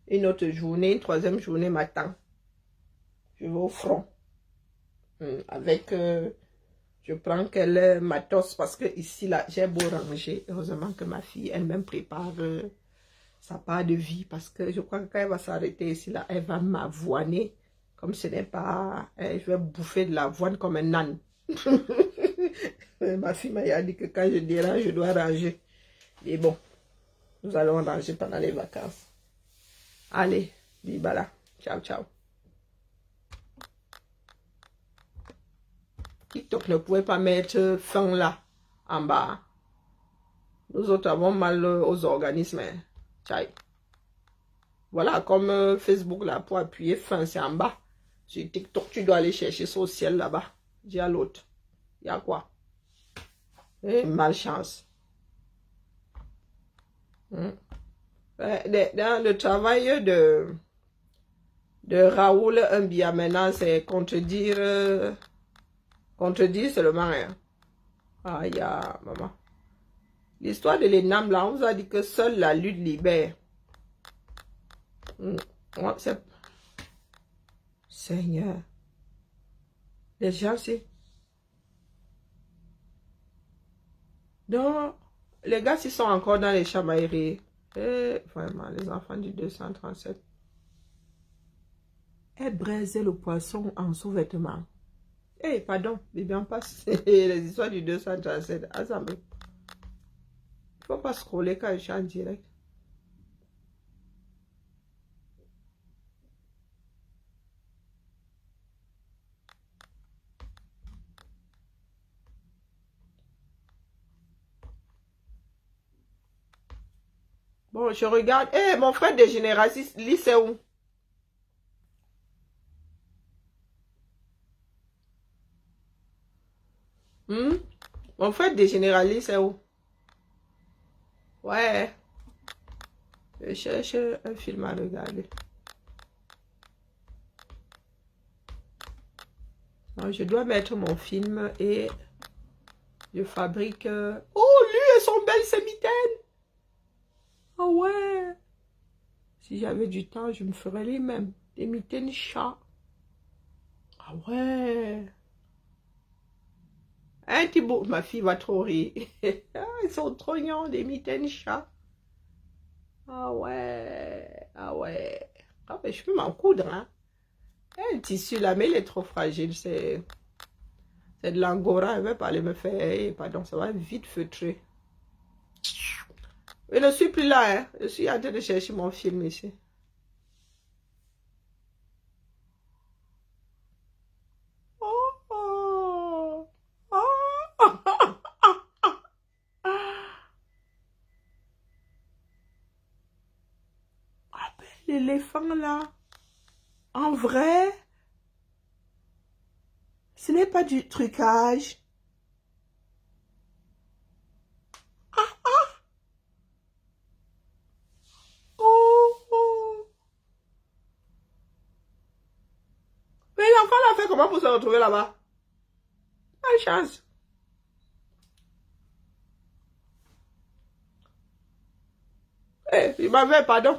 Une autre journée, une troisième journée m'attend. Je vais au front. Avec, je prends quel matos parce que ici, là, j'ai beau ranger. Heureusement que ma fille elle-même prépare... sa part de vie, parce que je crois que quand elle va s'arrêter ici, là, elle va m'avoiner, comme ce n'est pas, je vais bouffer de l'avoine comme un âne. Ma fille m'a dit que quand je dérange, je dois ranger. Et bon, nous allons ranger pendant les vacances. Allez, bibala. Ciao, ciao. TikTok ne pouvait pas mettre fin là, en bas. Nous autres avons mal aux organismes. Ciao. Voilà, comme Facebook là, pour appuyer fin, c'est en bas. Sur TikTok, tu dois aller chercher ça au ciel là-bas. Dis à l'autre. Il y a quoi? Malchance. Dans le travail de Raoul Mbia maintenant, c'est contredire seulement. Hein. Ah, il y a maman. L'histoire de l'ENAM, là, on vous a dit que seule la lutte libère. Seigneur. Les gens, c'est... Donc, les gars, ils sont encore dans les chamailleries. Vraiment, les enfants du 237. Elle braisait le poisson en sous-vêtements. Pardon, bébé, on passe les histoires du 237. Assemblée. Il ne faut pas scroller quand je suis en direct. Bon, je regarde. Mon frère de généraliste, c'est où? Mon frère de généraliste, c'est où? Ouais. Je cherche un film à regarder. Non, je dois mettre mon film et je fabrique... Oh, lui et son bel mitaine. Ah ouais. Si j'avais du temps, je me ferais les mêmes. Des mitaines chat. Ah ouais. Hein, Thibaut, ma fille va trop rire. Ils sont trop mignons, des mitaines chat. Ah ouais. Ah ouais. Ah ben, je peux m'en coudre, hein. Le tissu là, mais il est trop fragile. C'est de l'angora. Elle va pas aller me faire... pardon, ça va vite feutrer. Je ne suis plus là, hein. Je suis en train de chercher mon film ici. Ah ben, l'éléphant là, en vrai, ce n'est pas du trucage. Mais l'enfant l'a fait comment pour se retrouver là-bas? Pas chance. Il m'avait, pardon.